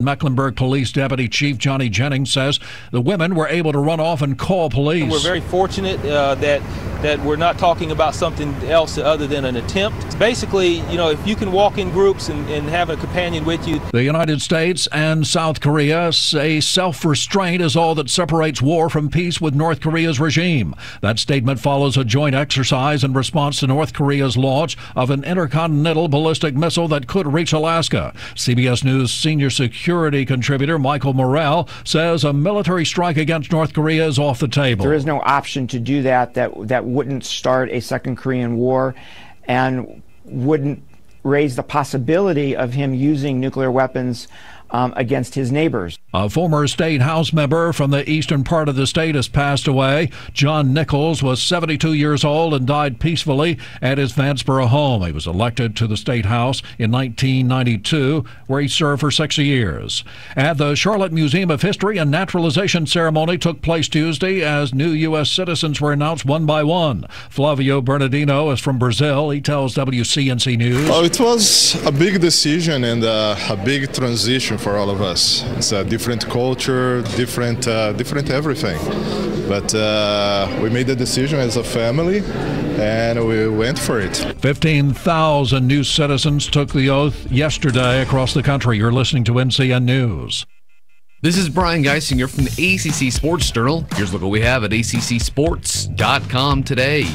Mecklenburg Police Deputy Chief Johnny Jennings says the women were able to run off and call police. We're very fortunate that we're not talking about something else other than an attempt. Basically, if you can walk in groups and have a companion with you. The United States and South Korea say self-restraint is all that separates war from peace with North Korea's regime. That statement follows a joint exercise in response to North Korea's launch of an intercontinental ballistic missile that could reach Alaska. CBS News senior security contributor Michael Morrell says a military strike against North Korea is off the table. There is no option to do that wouldn't start a second Korean War and wouldn't raise the possibility of him using nuclear weapons against his neighbors. A former state house member from the eastern part of the state has passed away. John Nichols was 72 years old and died peacefully at his Vanceboro home. He was elected to the state house in 1992, where he served for 6 years. At the Charlotte Museum of History, a naturalization ceremony took place Tuesday as new U.S. citizens were announced one by one. Flavio Bernardino is from Brazil. He tells WCNC News. It was a big decision and a big transition for all of us. It's a different culture, different everything. But we made the decision as a family and we went for it. 15,000 new citizens took the oath yesterday across the country. You're listening to NCN News. This is Brian Geisinger from the ACC Sports Journal. Here's a look what we have at ACCSports.com today.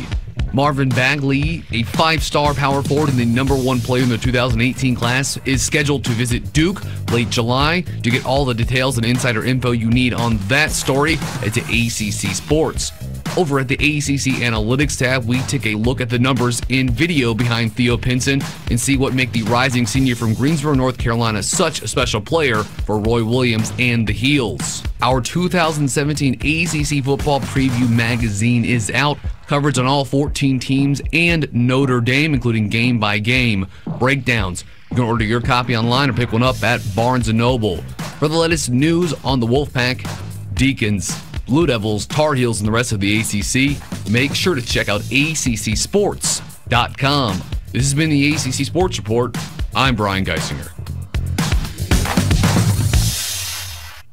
Marvin Bagley, a five-star power forward and the #1 player in the 2018 class, is scheduled to visit Duke late July. To get all the details and insider info you need on that story, head to ACC Sports. Over at the ACC Analytics tab, we take a look at the numbers in video behind Theo Pinson and see what make the rising senior from Greensboro, North Carolina such a special player for Roy Williams and the Heels. Our 2017 ACC Football Preview magazine is out. Coverage on all 14 teams and Notre Dame, including game-by-game breakdowns. You can order your copy online or pick one up at Barnes & Noble. For the latest news on the Wolfpack, Deacons, Blue Devils, Tar Heels, and the rest of the ACC, make sure to check out ACCSports.com. This has been the ACC Sports Report. I'm Brian Geisinger.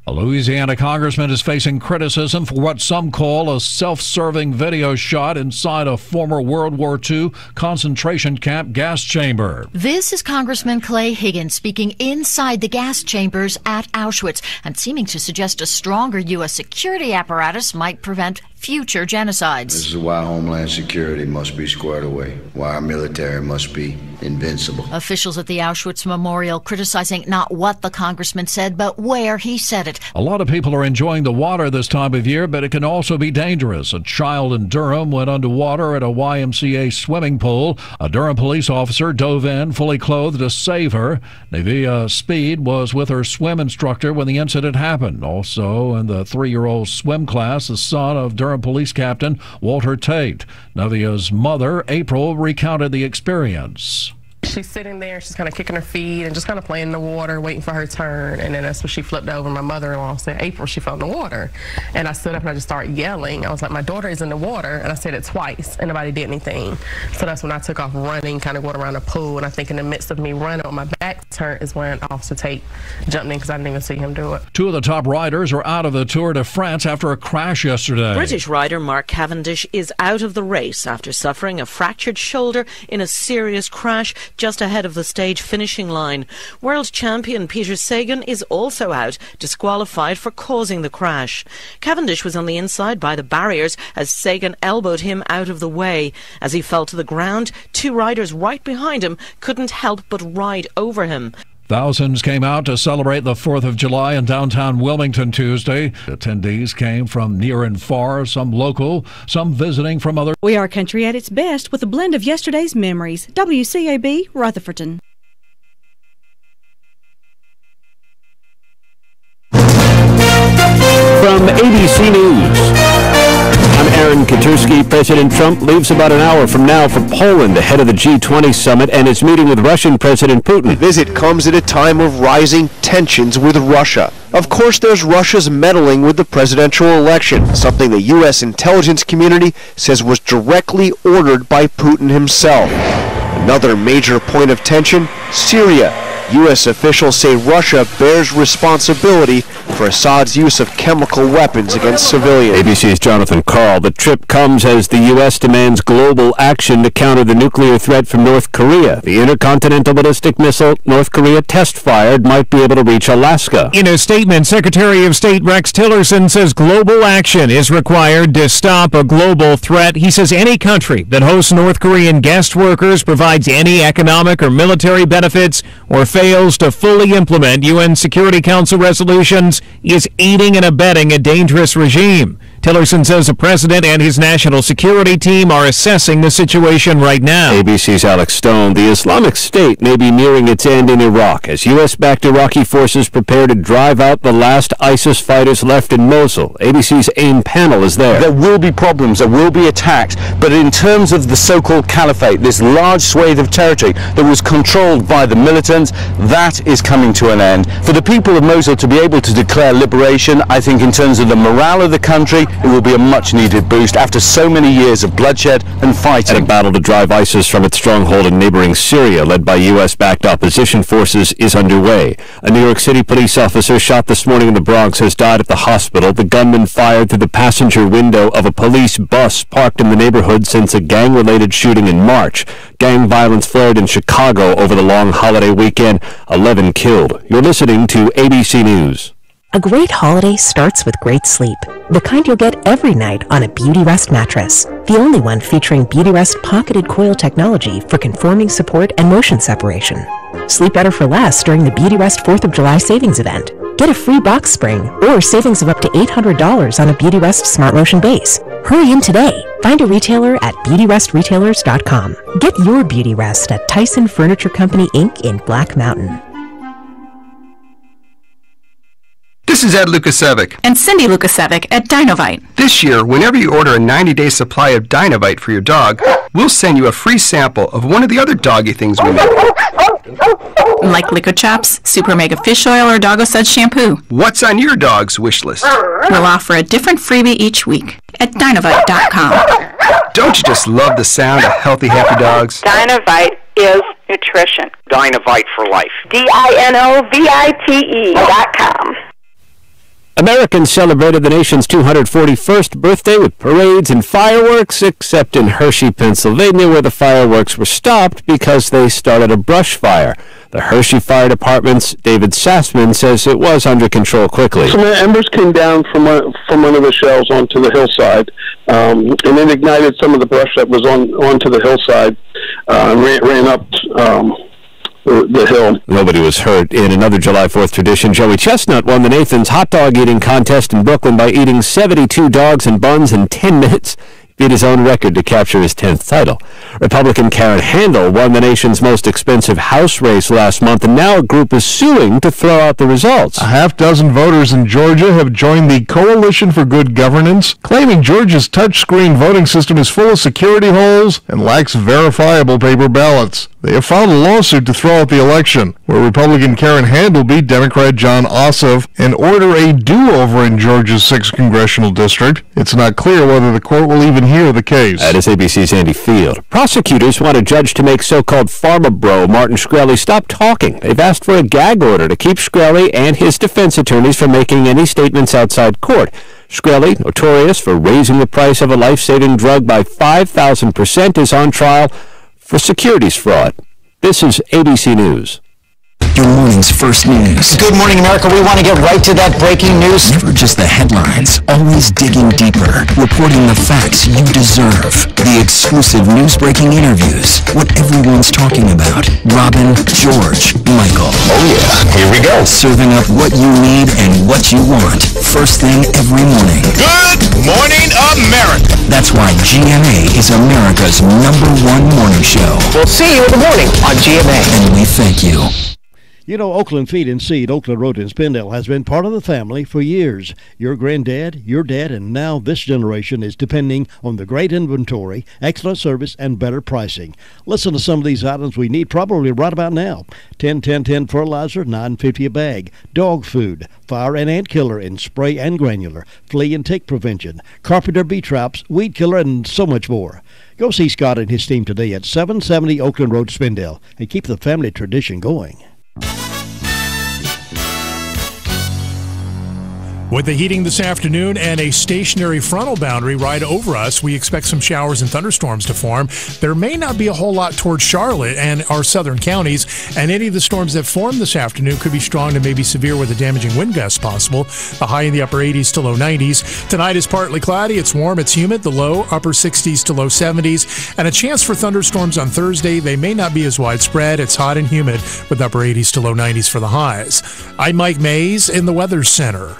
A Louisiana congressman is facing criticism for what some call a self-serving video shot inside a former World War II concentration camp gas chamber. This is Congressman Clay Higgins speaking inside the gas chambers at Auschwitz and seeming to suggest a stronger U.S. security apparatus might prevent future genocides. This is why Homeland Security must be squared away, why our military must be invincible. Officials at the Auschwitz Memorial criticizing not what the congressman said, but where he said it. A lot of people are enjoying the water this time of year, but it can also be dangerous. A child in Durham went underwater at a YMCA swimming pool. A Durham police officer dove in, fully clothed, to save her. Nevia Speed was with her swim instructor when the incident happened. Also in the 3-year-old swim class, the son of Durham Police Captain Walter Tate. Nevia's mother, April, recounted the experience. She's sitting there, she's kind of kicking her feet and just kind of playing in the water, waiting for her turn. And then that's when she flipped over. My mother-in-law said, April, she fell in the water. And I stood up and I just started yelling. I was like, my daughter is in the water. And I said it twice, and nobody did anything. So that's when I took off running, kind of going around the pool. And I think in the midst of me running on my back turn is when Officer Tate jumped in because I didn't even see him do it. Two of the top riders are out of the Tour de France after a crash yesterday. British rider Mark Cavendish is out of the race after suffering a fractured shoulder in a serious crash just ahead of the stage finishing line. World champion Peter Sagan is also out, disqualified for causing the crash. Cavendish was on the inside by the barriers as Sagan elbowed him out of the way. As he fell to the ground, two riders right behind him couldn't help but ride over him. Thousands came out to celebrate the 4th of July in downtown Wilmington Tuesday. Attendees came from near and far, some local, some visiting from other. We are country at its best with a blend of yesterday's memories. WCAB, Rutherfordton. From ABC News, I'm Aaron Katursky. President Trump leaves about an hour from now for Poland ahead of the G20 summit and is meeting with Russian President Putin. The visit comes at a time of rising tensions with Russia. Of course, there's Russia's meddling with the presidential election, something the U.S. intelligence community says was directly ordered by Putin himself. Another major point of tension, Syria. U.S. officials say Russia bears responsibility for Assad's use of chemical weapons against civilians. ABC's Jonathan Karl. The trip comes as the U.S. demands global action to counter the nuclear threat from North Korea. The intercontinental ballistic missile North Korea test-fired might be able to reach Alaska. In a statement, Secretary of State Rex Tillerson says global action is required to stop a global threat. He says any country that hosts North Korean guest workers, provides any economic or military benefits, or fails to fully implement UN Security Council resolutions is aiding and abetting a dangerous regime. Tillerson says the president and his national security team are assessing the situation right now. ABC's Alex Stone. The Islamic State may be nearing its end in Iraq as U.S.-backed Iraqi forces prepare to drive out the last ISIS fighters left in Mosul. ABC's AIM panel is there. There will be problems, there will be attacks, but in terms of the so-called caliphate, this large swathe of territory that was controlled by the militants, that is coming to an end. For the people of Mosul to be able to declare liberation, I think in terms of the morale of the country, it will be a much-needed boost after so many years of bloodshed and fighting. And a battle to drive ISIS from its stronghold in neighboring Syria, led by U.S.-backed opposition forces, is underway. A New York City police officer shot this morning in the Bronx has died at the hospital. The gunman fired through the passenger window of a police bus parked in the neighborhood since a gang-related shooting in March. Gang violence flared in Chicago over the long holiday weekend. 11 killed. You're listening to ABC News. A great holiday starts with great sleep, the kind you'll get every night on a Beauty Rest mattress. The only one featuring Beauty Rest pocketed coil technology for conforming support and motion separation. Sleep better for less during the Beauty Rest 4th of July savings event. Get a free box spring or savings of up to $800 on a Beauty Rest Smart Motion base. Hurry in today. Find a retailer at BeautyRestRetailers.com. Get your Beauty Rest at Tyson Furniture Company, Inc. in Black Mountain. This is Ed Lukasevic. And Cindy Lukasevic at Dinovite. This year, whenever you order a 90-day supply of Dinovite for your dog, we'll send you a free sample of one of the other doggy things we make. Like Liquid Chops, Super Mega Fish Oil, or Doggo Suds Shampoo. What's on your dog's wish list? We'll offer a different freebie each week at Dinovite.com. Don't you just love the sound of healthy, happy dogs? Dinovite is nutrition. Dinovite for life. DINOVITE.com. Americans celebrated the nation's 241st birthday with parades and fireworks, except in Hershey, Pennsylvania, where the fireworks were stopped because they started a brush fire. The Hershey Fire Department's David Sassman says it was under control quickly. Some embers came down from one of the shells onto the hillside, and it ignited some of the brush that was onto the hillside, and ran up the hill. Nobody was hurt. In another July 4th tradition, Joey Chestnut won the Nathan's hot dog eating contest in Brooklyn by eating 72 dogs and buns in 10 minutes. Beat his own record to capture his 10th title. Republican Karen Handel won the nation's most expensive House race last month, and now a group is suing to throw out the results. A half-dozen voters in Georgia have joined the Coalition for Good Governance, claiming Georgia's touchscreen voting system is full of security holes and lacks verifiable paper ballots. They have filed a lawsuit to throw out the election, where Republican Karen Handel beat Democrat John Ossoff and order a do-over in Georgia's 6th congressional district. It's not clear whether the court will even hear the case. That is ABC's Andy Field. Prosecutors want a judge to make so-called pharma bro Martin Shkreli stop talking. They've asked for a gag order to keep Shkreli and his defense attorneys from making any statements outside court. Shkreli, notorious for raising the price of a life-saving drug by 5,000%, is on trial for securities fraud. This is ABC News. Your morning's first news. Good morning, America. We want to get right to that breaking news. Never just the headlines, always digging deeper, reporting the facts you deserve. The exclusive news-breaking interviews, what everyone's talking about. Robin, George, Michael. Oh yeah, here we go. Serving up what you need and what you want. First thing every morning. Good morning, America. That's why GMA is America's #1 morning show. We'll see you in the morning on GMA. And we thank you. You know, Oakland Feed and Seed, Oakland Road in Spindale, has been part of the family for years. Your granddad, your dad, and now this generation is depending on the great inventory, excellent service, and better pricing. Listen to some of these items we need probably right about now. 10-10-10 fertilizer, $9.50 a bag. Dog food, fire and ant killer in spray and granular, flea and tick prevention, carpenter bee traps, weed killer, and so much more. Go see Scott and his team today at 770 Oakland Road, Spindale, and keep the family tradition going. With the heating this afternoon and a stationary frontal boundary right over us, we expect some showers and thunderstorms to form. There may not be a whole lot towards Charlotte and our southern counties, and any of the storms that form this afternoon could be strong to maybe severe with a damaging wind gust possible. The high in the upper 80s to low 90s. Tonight is partly cloudy. It's warm. It's humid. The low upper 60s to low 70s. And a chance for thunderstorms on Thursday. They may not be as widespread. It's hot and humid with upper 80s to low 90s for the highs. I'm Mike Mays in the Weather Center.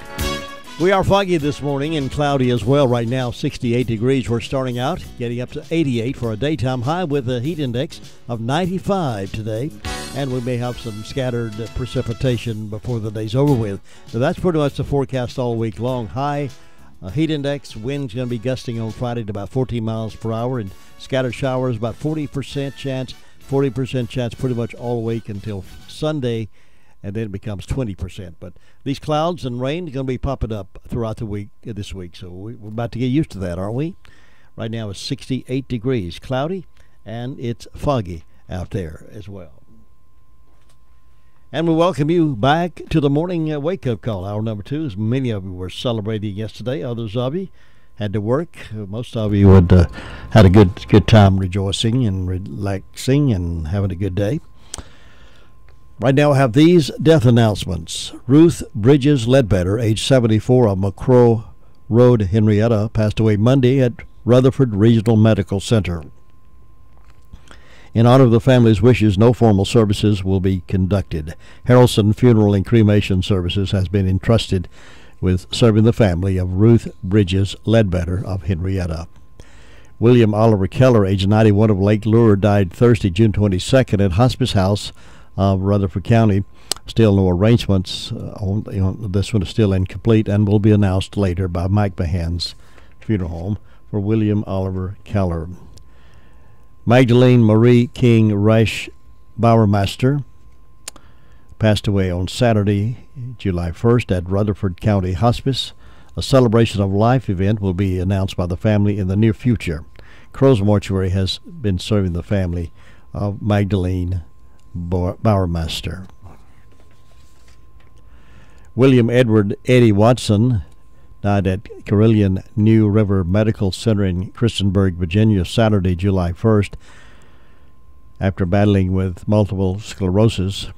We are foggy this morning and cloudy as well. Right now, 68 degrees. We're starting out, getting up to 88 for a daytime high with a heat index of 95 today. And we may have some scattered precipitation before the day's over with. So that's pretty much the forecast all week long. High heat index, wind's going to be gusting on Friday to about 14 miles per hour, and scattered showers, about 40% chance pretty much all week until Sunday. And then it becomes 20%. But these clouds and rain are going to be popping up throughout the week this week. So we're about to get used to that, aren't we? Right now it's 68 degrees, cloudy, and it's foggy out there as well. And we welcome you back to the morning wake-up call, hour number 2. As many of you were celebrating yesterday, others of you had to work. Most of you had a good time rejoicing and relaxing and having a good day. Right now I have these death announcements. Ruth Bridges Ledbetter, age 74, of McCrow Road, Henrietta, passed away Monday at Rutherford Regional Medical Center. In honor of the family's wishes, no formal services will be conducted. Harrelson Funeral and Cremation Services has been entrusted with serving the family of Ruth Bridges Ledbetter of Henrietta. William Oliver Keller, age 91, of Lake Lure, died Thursday, June 22nd at Hospice House of Rutherford County. Still no arrangements on this one is still incomplete and will be announced later by Mike Mahan's funeral home for William Oliver Keller. Magdalene Marie King Reich Bauermeister passed away on Saturday, July 1st at Rutherford County Hospice. A celebration of life event will be announced by the family in the near future. Crow's Mortuary has been serving the family of Magdalene Bauermeister. William Edward Eddie Watson died at Carilion New River Medical Center in Christiansburg, Virginia, Saturday, July 1st, after battling with multiple sclerosis.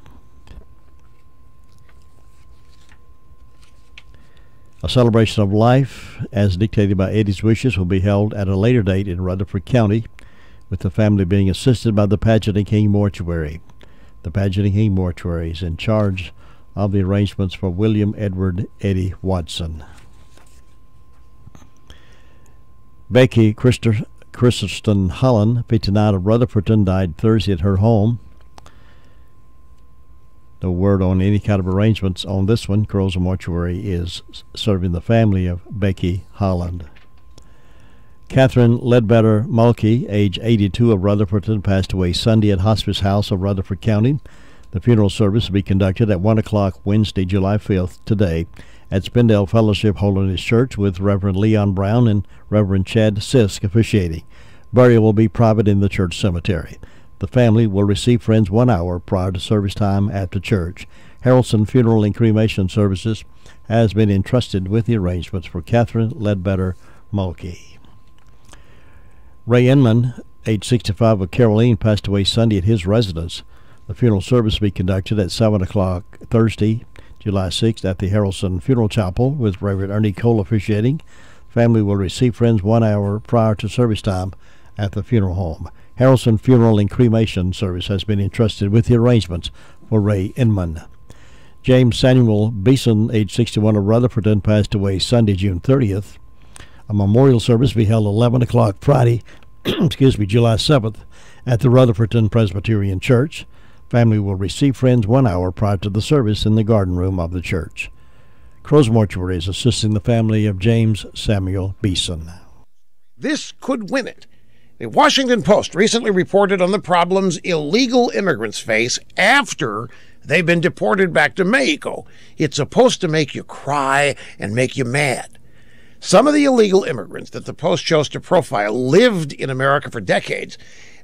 A celebration of life, as dictated by Eddie's wishes, will be held at a later date in Rutherford County, with the family being assisted by the Pageant King Mortuary. The Pageant King Mortuary is in charge of the arrangements for William Edward Eddie Watson. Becky Christensen Holland, 59, of Rutherfordton, died Thursday at her home. No word on any kind of arrangements on this one. Crow's Mortuary is serving the family of Becky Holland. Catherine Ledbetter Mulkey, age 82, of Rutherfordton, passed away Sunday at Hospice House of Rutherford County. The funeral service will be conducted at 1 o'clock Wednesday, July 5th, today, at Spindale Fellowship Holiness Church, with Reverend Leon Brown and Reverend Chad Sisk officiating. Burial will be private in the church cemetery. The family will receive friends 1 hour prior to service time at the church. Harrelson Funeral and Cremation Services has been entrusted with the arrangements for Catherine Ledbetter Mulkey. Ray Inman, age 65, of Caroline, passed away Sunday at his residence. The funeral service will be conducted at 7 o'clock Thursday, July 6th, at the Harrelson Funeral Chapel, with Reverend Ernie Cole officiating. Family will receive friends 1 hour prior to service time at the funeral home. Harrelson Funeral and Cremation Service has been entrusted with the arrangements for Ray Inman. James Samuel Beeson, age 61, of Rutherfordton, passed away Sunday, June 30th. A memorial service will be held 11 o'clock Friday, July 7th, at the Rutherfordton Presbyterian Church. Family will receive friends 1 hour prior to the service in the garden room of the church. Crow's Mortuary is assisting the family of James Samuel Beeson. This could win it. The Washington Post recently reported on the problems illegal immigrants face after they've been deported back to Mexico. It's supposed to make you cry and make you mad. Some of the illegal immigrants that the Post chose to profile lived in America for decades.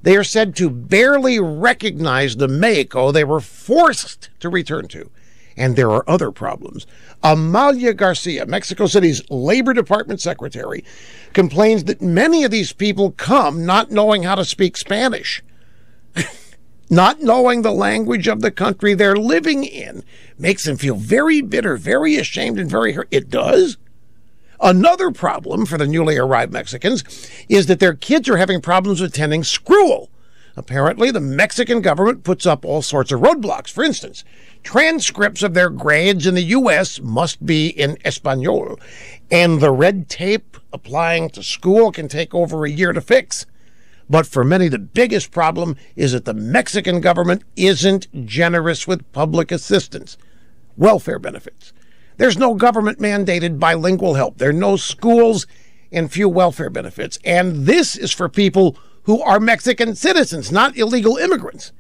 They are said to barely recognize the Mexico they were forced to return to. And there are other problems. Amalia Garcia, Mexico City's Labor Department secretary, complains that many of these people come not knowing how to speak Spanish. Not knowing the language of the country they're living in makes them feel very bitter, very ashamed, and very hurt. It does. Another problem for the newly arrived Mexicans is that their kids are having problems attending school. Apparently, the Mexican government puts up all sorts of roadblocks. For instance, transcripts of their grades in the U.S. must be in Espanol, and the red tape applying to school can take over a year to fix. But for many, the biggest problem is that the Mexican government isn't generous with public assistance, welfare benefits. There's no government-mandated bilingual help. There are no schools and few welfare benefits. And this is for people who are Mexican citizens, not illegal immigrants.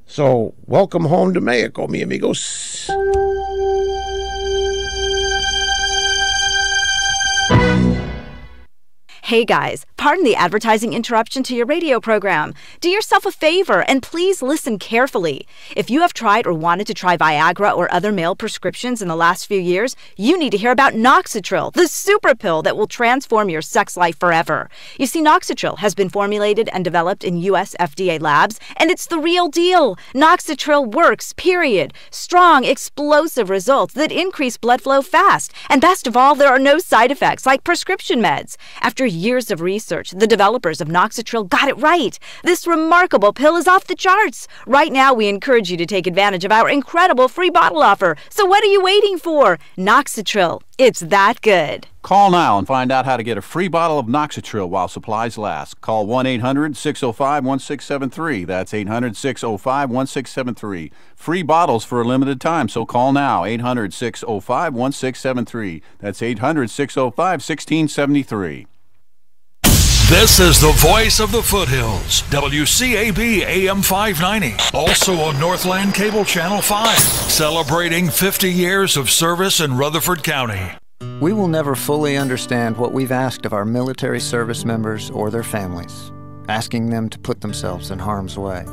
So, welcome home to Mexico, mi amigos. Hey guys, pardon the advertising interruption to your radio program. Do yourself a favor and please listen carefully. If you have tried or wanted to try Viagra or other male prescriptions in the last few years, you need to hear about Noxitril, the super pill that will transform your sex life forever. You see, Noxitril has been formulated and developed in U.S. FDA labs, and it's the real deal. Noxitril works, period. Strong, explosive results that increase blood flow fast. And best of all, there are no side effects like prescription meds. After years of research, the developers of Noxitril got it right. This remarkable pill is off the charts. Right now, we encourage you to take advantage of our incredible free bottle offer. So what are you waiting for? Noxitril. It's that good. Call now and find out how to get a free bottle of Noxitril while supplies last. Call 1-800-605-1673. That's 800-605-1673. Free bottles for a limited time, so call now. 800-605-1673. That's 800-605-1673. This is the voice of the foothills, WCAB AM 590, also on Northland Cable Channel 5, celebrating 50 years of service in Rutherford County. We will never fully understand what we've asked of our military service members or their families, asking them to put themselves in harm's way,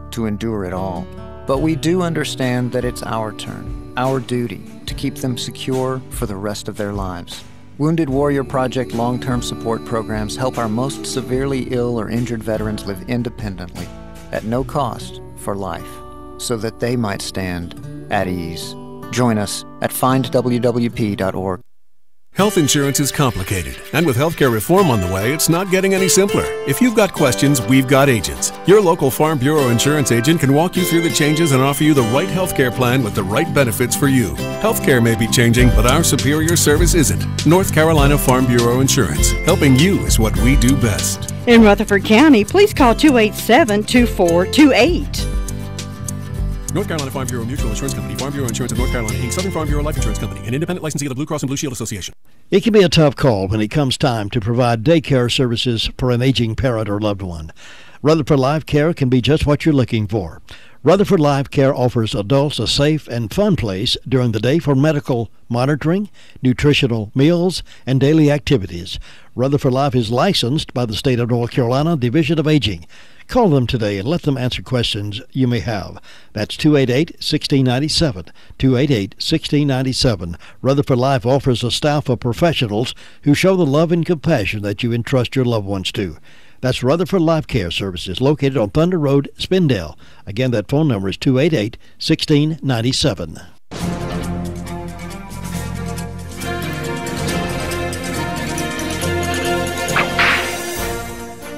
to endure it all. But we do understand that it's our turn, our duty, to keep them secure for the rest of their lives. Wounded Warrior Project long-term support programs help our most severely ill or injured veterans live independently, at no cost, for life, so that they might stand at ease. Join us at findwwp.org. Health insurance is complicated, and with healthcare reform on the way, it's not getting any simpler. If you've got questions, we've got agents. Your local Farm Bureau insurance agent can walk you through the changes and offer you the right healthcare plan with the right benefits for you. Healthcare may be changing, but our superior service isn't. North Carolina Farm Bureau Insurance. Helping you is what we do best. In Rutherford County, please call 287-2428. North Carolina Farm Bureau Mutual Insurance Company, Farm Bureau Insurance of North Carolina, Inc., Southern Farm Bureau Life Insurance Company, an independent licensee of the Blue Cross and Blue Shield Association. It can be a tough call when it comes time to provide daycare services for an aging parent or loved one. Rutherford Life Care can be just what you're looking for. Rutherford Life Care offers adults a safe and fun place during the day for medical monitoring, nutritional meals, and daily activities. Rutherford Life is licensed by the State of North Carolina Division of Aging. Call them today and let them answer questions you may have. That's 288-1697, 288-1697. Rutherford Life offers a staff of professionals who show the love and compassion that you entrust your loved ones to. That's Rutherford Life Care Services, located on Thunder Road, Spindale. Again, that phone number is 288-1697.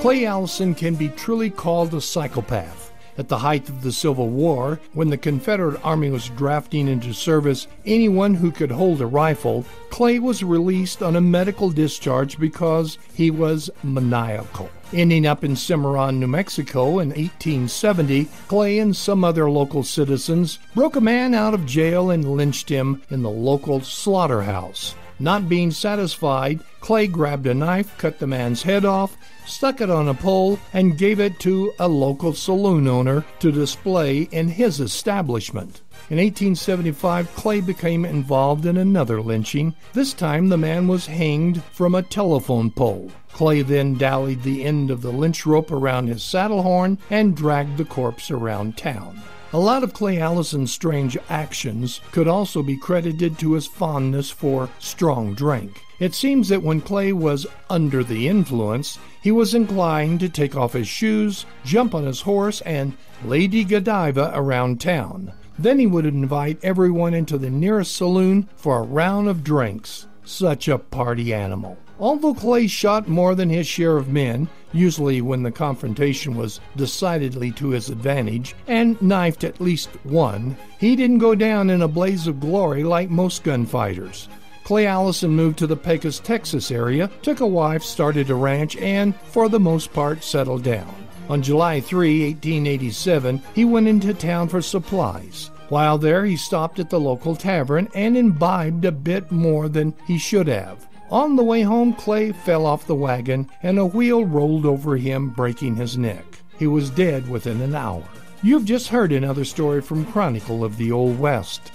Clay Allison can be truly called a psychopath. At the height of the Civil War, when the Confederate Army was drafting into service anyone who could hold a rifle, Clay was released on a medical discharge because he was maniacal. Ending up in Cimarron, New Mexico in 1870, Clay and some other local citizens broke a man out of jail and lynched him in the local slaughterhouse. Not being satisfied, Clay grabbed a knife, cut the man's head off, stuck it on a pole, and gave it to a local saloon owner to display in his establishment. In 1875, Clay became involved in another lynching. This time the man was hanged from a telephone pole. Clay then dallied the end of the lynch rope around his saddle horn and dragged the corpse around town. A lot of Clay Allison's strange actions could also be credited to his fondness for strong drink. It seems that when Clay was under the influence, he was inclined to take off his shoes, jump on his horse, and Lady Godiva around town. Then he would invite everyone into the nearest saloon for a round of drinks. Such a party animal. Although Clay shot more than his share of men, usually when the confrontation was decidedly to his advantage, and knifed at least one, he didn't go down in a blaze of glory like most gunfighters. Clay Allison moved to the Pecos, Texas area, took a wife, started a ranch, and, for the most part, settled down. On July 3, 1887, he went into town for supplies. While there, he stopped at the local tavern and imbibed a bit more than he should have. On the way home, Clay fell off the wagon, and a wheel rolled over him, breaking his neck. He was dead within an hour. You've just heard another story from Chronicle of the Old West.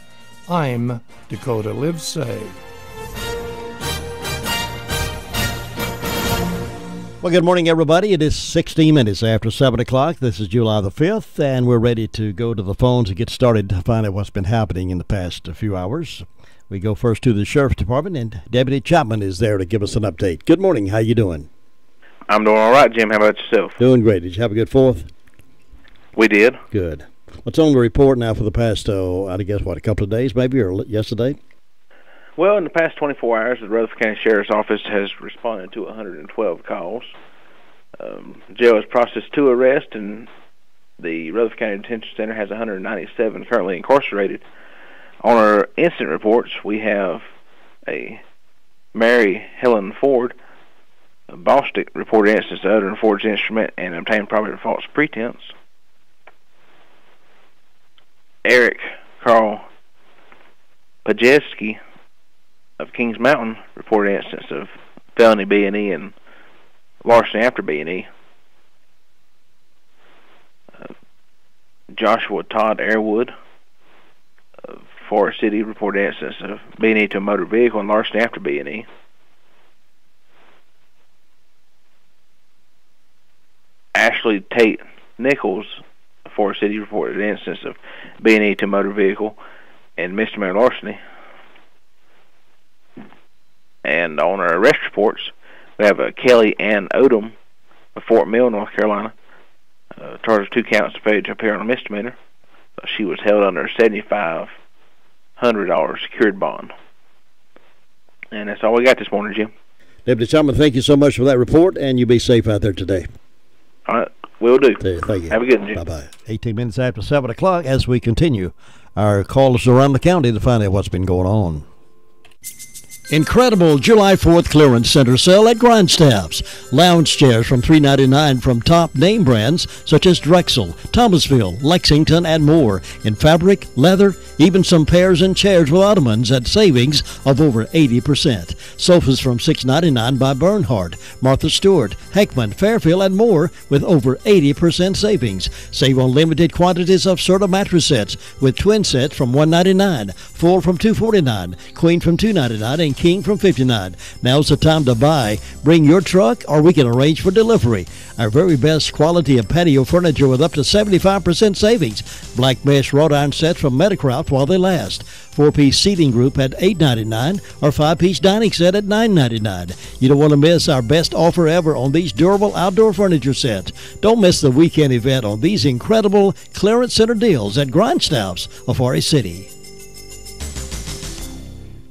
I'm Dakota Livesay. Well, good morning, everybody. It is 16 minutes after 7 o'clock. This is July the 5th, and we're ready to go to the phones and get started to find out what's been happening in the past few hours. We go first to the Sheriff's Department, and Deputy Chapman is there to give us an update. Good morning. How you doing? I'm doing all right, Jim. How about yourself? Doing great. Did you have a good 4th? We did. Good. What's on the report now for the past, I guess, a couple of days maybe, or yesterday? Well, in the past 24 hours, the Rutherford County Sheriff's Office has responded to 112 calls. Jail has processed 2 arrests, and the Rutherford County Detention Center has 197 currently incarcerated. On our incident reports, we have a Mary Helen Ford. Bostic reported instance of uttering Ford's instrument and obtained property for false pretense. Eric Carl Pajeski of Kings Mountain reported instance of felony B&E and larceny after B&E. Joshua Todd Airwood of Forest City reported instance of B&E to a motor vehicle and larceny after B&E. Ashley Tate Nichols of Forest City reported an instance of B&E to a motor vehicle and misdemeanor larceny. And on our arrest reports, we have Kelly Ann Odom of Fort Mill, North Carolina, charged with 2 counts of failure to appear on a misdemeanor. She was held under a $7,500 secured bond. And that's all we got this morning, Jim. Deputy Chapman, thank you so much for that report, and you be safe out there today. All right, will do. Thank you. Have a good one, Jim. Bye-bye. 18 minutes after 7 o'clock as we continue our calls around the county to find out what's been going on. Incredible July 4th clearance center sale at Grindstaff's. Lounge chairs from $3.99 from top name brands such as Drexel, Thomasville, Lexington, and more. In fabric, leather, even some pairs and chairs with ottomans at savings of over 80%. Sofas from $6.99 by Bernhardt, Martha Stewart, Heckman, Fairfield, and more with over 80% savings. Save on limited quantities of Serta mattress sets with twin sets from $1.99, full from $2.49, queen from $2.99, and king from $59. Now's the time to buy. Bring your truck or we can arrange for delivery. Our very best quality of patio furniture with up to 75% savings. Black mesh wrought iron sets from Metacraft while they last. 4-piece seating group at $8.99 or 5-piece dining set at $9.99. You don't want to miss our best offer ever on these durable outdoor furniture sets. Don't miss the weekend event on these incredible clearance center deals at Grindstaff's of Forest City.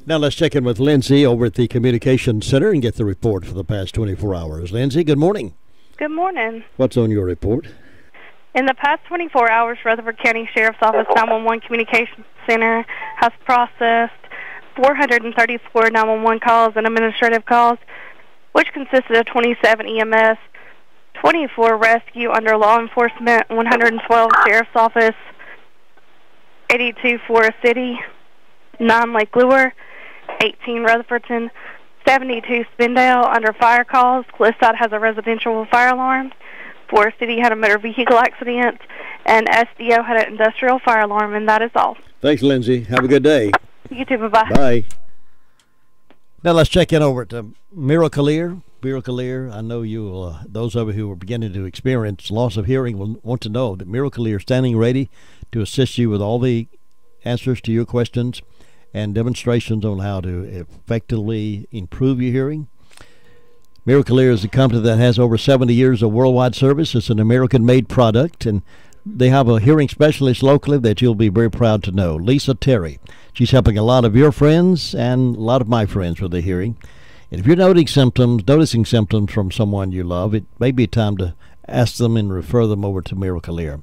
Now let's check in with Lindsay over at the Communications Center and get the report for the past 24 hours. Lindsay, good morning. Good morning. What's on your report? In the past 24 hours, Rutherford County Sheriff's Office 911 Communications Center has processed 434 911 calls and administrative calls, which consisted of 27 EMS, 24 rescue under law enforcement, 112 Sheriff's Office, 82 Forest City, 9 Lake Lure, 18 Rutherfordton, 72 Spindale under fire calls. Cliffside has a residential fire alarm. Forest City had a motor vehicle accident, and SDO had an industrial fire alarm, and that is all. Thanks, Lindsay. Have a good day. You too. Bye-bye. Bye. Now let's check in over at Miracle-Ear. Miracle-Ear, I know you, those of you who are beginning to experience loss of hearing will want to know that Miracle-Ear is standing ready to assist you with all the answers to your questions and demonstrations on how to effectively improve your hearing. Miracle-Ear is a company that has over 70 years of worldwide service. It's an American-made product, and they have a hearing specialist locally that you'll be very proud to know, Lisa Terry. She's helping a lot of your friends and a lot of my friends with their hearing. And if you're noticing symptoms from someone you love, it may be time to ask them and refer them over to Miracle-Ear.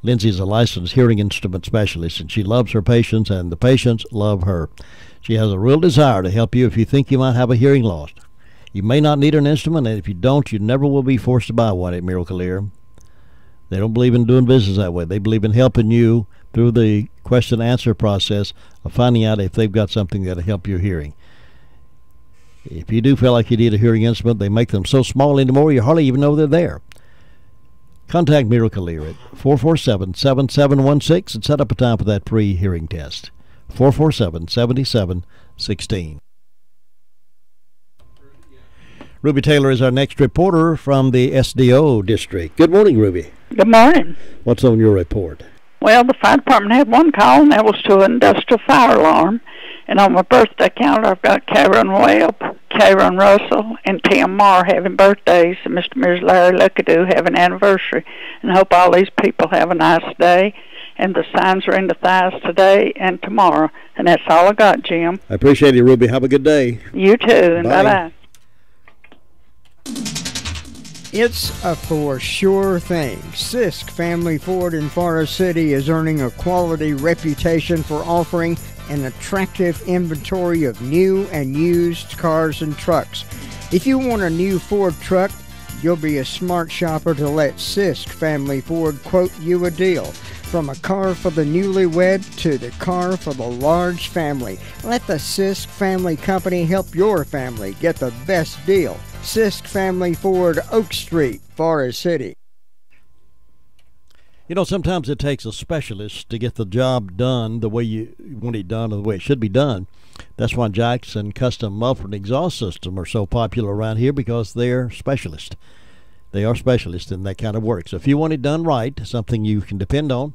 Lindsay is a licensed hearing instrument specialist, and she loves her patients, and the patients love her. She has a real desire to help you if you think you might have a hearing loss. You may not need an instrument, and if you don't, you never will be forced to buy one at Miracle-Ear. They don't believe in doing business that way. They believe in helping you through the question-answer process of finding out if they've got something that'll help your hearing. If you do feel like you need a hearing instrument, they make them so small anymore you hardly even know they're there. Contact Miracle-Ear at 447-7716 and set up a time for that free hearing test. 447-7716. Ruby Taylor is our next reporter from the SDO district. Good morning, Ruby. Good morning. What's on your report? Well, the fire department had one call, and that was to an industrial fire alarm. And on my birthday calendar, I've got Karen Webb, Karen Russell, and Tim Marr having birthdays, and Mr. and Mrs. Larry Luckadoo have an anniversary. And I hope all these people have a nice day. And the signs are in the thighs today and tomorrow. And that's all I got, Jim. I appreciate it, Ruby. Have a good day. You too, and bye-bye. It's a for sure thing. Sisk Family Ford in Forest City is earning a quality reputation for offering an attractive inventory of new and used cars and trucks. If you want a new Ford truck, you'll be a smart shopper to let Sisk Family Ford quote you a deal. From a car for the newlywed to the car for the large family, let the Sisk Family Company help your family get the best deal. Sisk Family Ford, Oak Street, Forest City. You know, sometimes it takes a specialist to get the job done the way you want it done or the way it should be done. That's why Jackson Custom Muffler and Exhaust System are so popular around here, because they're specialists. They are specialists in that kind of work. So if you want it done right, something you can depend on,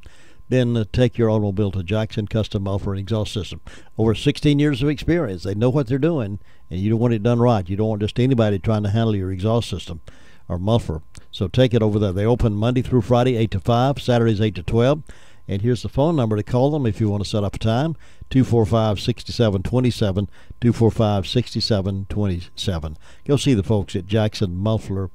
then take your automobile to Jackson Custom Muffler and Exhaust System. Over 16 years of experience. They know what they're doing, and you don't want it done right. You don't want just anybody trying to handle your exhaust system or muffler. So take it over there. They open Monday through Friday, 8 to 5, Saturdays 8 to 12. And here's the phone number to call them if you want to set up a time, 245-6727, 245-6727. Go see the folks at Jackson Muffler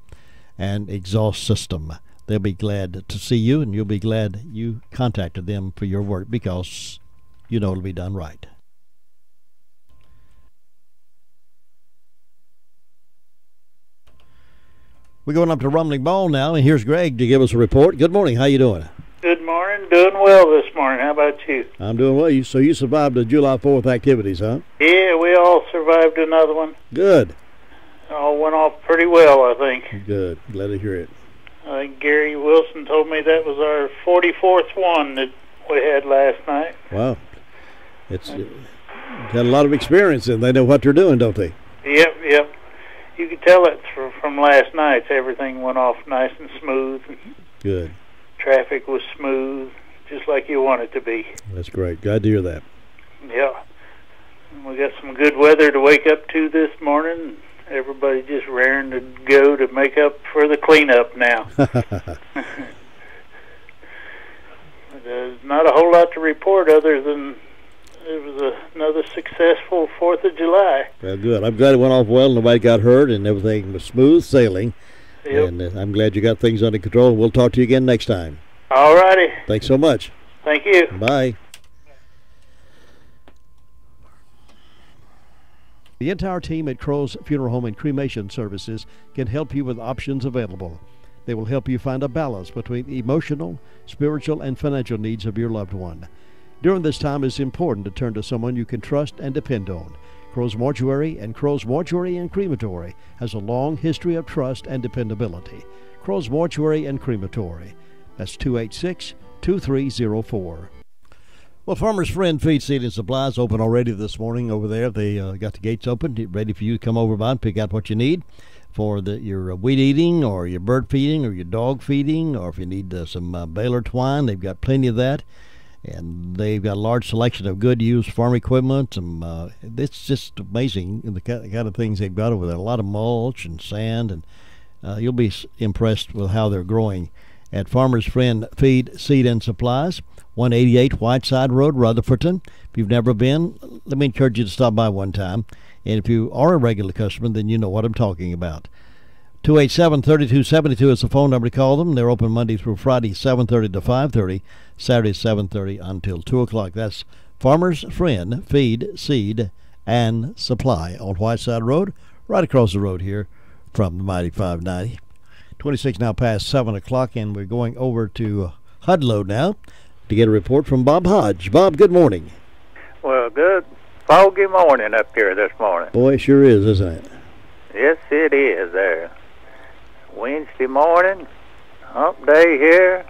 and Exhaust System. They'll be glad to see you, and you'll be glad you contacted them for your work, because you know it'll be done right. We're going up to Rumbling Ball now, and here's Greg to give us a report. Good morning. How you doing? Good morning. Doing well this morning. How about you? I'm doing well. So you survived the July 4th activities, huh? Yeah, we all survived another one. Good. All went off pretty well, I think. Good. Glad to hear it. I think Gary Wilson told me that was our 44th one that we had last night. Wow. It's got a lot of experience, and they know what they're doing, don't they? Yep. You could tell it from last night's. Everything went off nice and smooth. Good. Traffic was smooth, just like you want it to be. That's great. Glad to hear that. Yeah. We got some good weather to wake up to this morning. Everybody just raring to go to make up for the cleanup now. There's not a whole lot to report other than it was another successful 4th of July. Well, good. I'm glad it went off well. Nobody got hurt, and everything was smooth sailing. Yep. And I'm glad you got things under control. We'll talk to you again next time. All righty. Thanks so much. Thank you. Bye. The entire team at Crow's Funeral Home and Cremation Services can help you with options available. They will help you find a balance between the emotional, spiritual, and financial needs of your loved one. During this time, it's important to turn to someone you can trust and depend on. Crow's Mortuary and Crematory has a long history of trust and dependability. Crow's Mortuary and Crematory. That's 286-2304. Well, Farmer's Friend Feed, Seed, and Supplies open already this morning over there. They got the gates open, ready for you to come over by and pick out what you need for your weed eating or your bird feeding or your dog feeding, or if you need some baler twine, they've got plenty of that. And they've got a large selection of good used farm equipment. It's just amazing the kind of things they've got over there. A lot of mulch and sand, and you'll be impressed with how they're growing at Farmer's Friend Feed, Seed, and Supplies, 188 Whiteside Road, Rutherfordton. If you've never been, let me encourage you to stop by one time. And if you are a regular customer, then you know what I'm talking about. 287-3272 is the phone number to call them. They're open Monday through Friday, 7:30 to 5:30, Saturday 7:30 until 2 o'clock. That's Farmer's Friend Feed, Seed, and Supply on Whiteside Road, right across the road here from the mighty 590. 26 now past 7 o'clock, and we're going over to Hudlow now to get a report from Bob Hodge. Bob, good morning. Well, good foggy morning up here this morning. Boy, it sure is, isn't it? Yes, it is there. Wednesday morning, hump day here.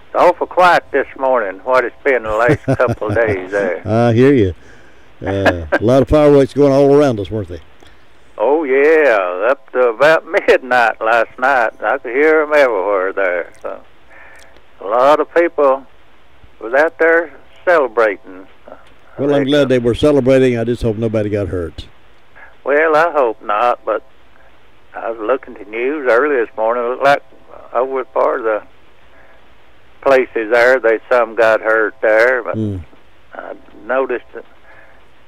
It's awful quiet this morning, what it's been the last couple of days there. I hear you. A lot of fireworks going all around us, weren't they? Oh, yeah, up to about midnight last night. I could hear them everywhere there. So a lot of people was out there celebrating. Well, I'm glad they were celebrating. I just hope nobody got hurt. Well, I hope not, but I was looking at the news early this morning. It looked like over part of the places there, some got hurt there, but I noticed that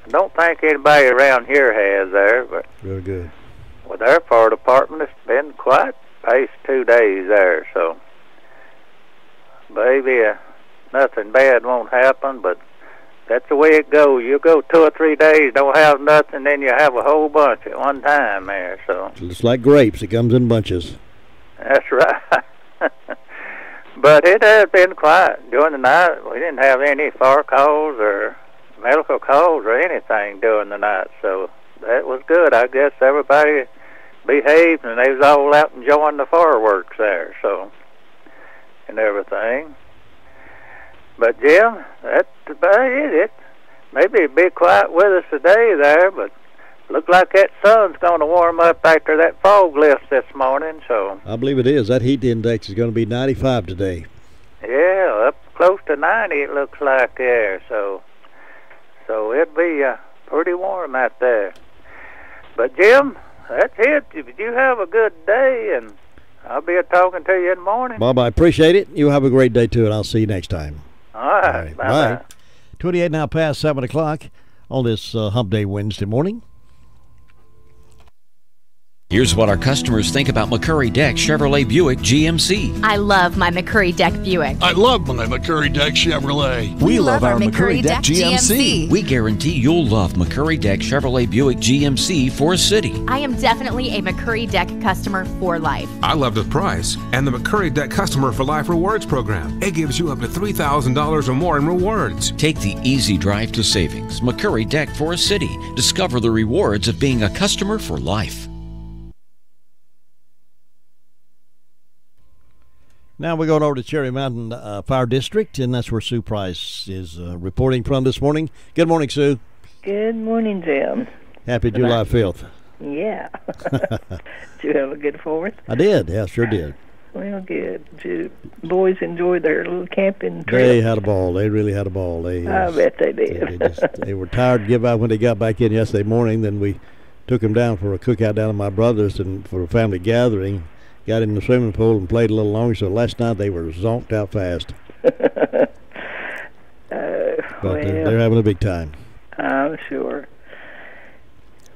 I don't think anybody around here has there, but real good. With our fire department, it's been quite past 2 days there, so maybe nothing bad won't happen, but that's the way it goes. You go 2 or 3 days, don't have nothing, then you have a whole bunch at one time there. So it's like grapes; it comes in bunches. That's right. But it has been quiet during the night. We didn't have any fire calls or medical calls or anything during the night, so that was good. I guess everybody behaved, and they was all out enjoying the fireworks there, so and everything. But Jim, that's about it. It maybe a bit quiet with us today there, but look like that sun's going to warm up after that fog lifts this morning. So I believe it is. That heat index is going to be 95 today. Yeah, up close to 90 it looks like there. So it'll be pretty warm out there. But Jim, that's it. You have a good day, and I'll be talking to you in the morning. Bob, I appreciate it. You have a great day too, and I'll see you next time. All right. Bye. 28 now past 7 o'clock on this Hump Day Wednesday morning. Here's what our customers think about McCurry Deck Chevrolet Buick GMC. I love my McCurry Deck Buick. I love my McCurry Deck Chevrolet. We love our McCurry Deck GMC. We guarantee you'll love McCurry Deck Chevrolet Buick GMC for city. I am definitely a McCurry Deck customer for life. I love the price and the McCurry Deck Customer for Life Rewards program. It gives you up to $3,000 or more in rewards. Take the easy drive to savings. McCurry Deck for a city. Discover the rewards of being a customer for life. Now we're going over to Cherry Mountain Fire District, and that's where Sue Price is reporting from this morning. Good morning, Sue. Good morning, Jim. Happy July 5th. Yeah. Did you have a good 4th? I did. Yeah, sure did. Well, good. Did the boys enjoy their little camping trip? They had a ball. They really had a ball. I bet they did. They were tired to give out when they got back in yesterday morning. Then we took them down for a cookout down at my brother's and for a family gathering. Got in the swimming pool and played a little longer, so last night they were zonked out fast. But they're having a big time. I'm sure.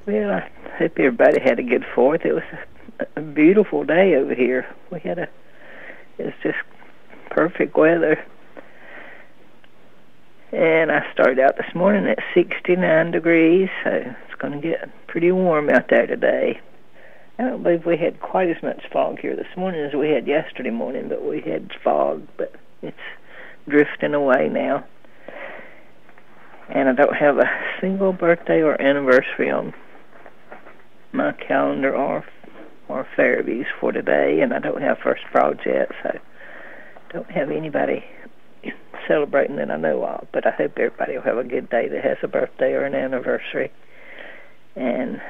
Well, I hope everybody had a good 4th. It was a beautiful day over here. It's just perfect weather. And I started out this morning at 69 degrees, so it's going to get pretty warm out there today. I don't believe we had quite as much fog here this morning as we had yesterday morning, but we had fog, but it's drifting away now. And I don't have a single birthday or anniversary on my calendar or Fairview's for today, and I don't have first frauds yet, so don't have anybody celebrating that I know of. But I hope everybody will have a good day that has a birthday or an anniversary. And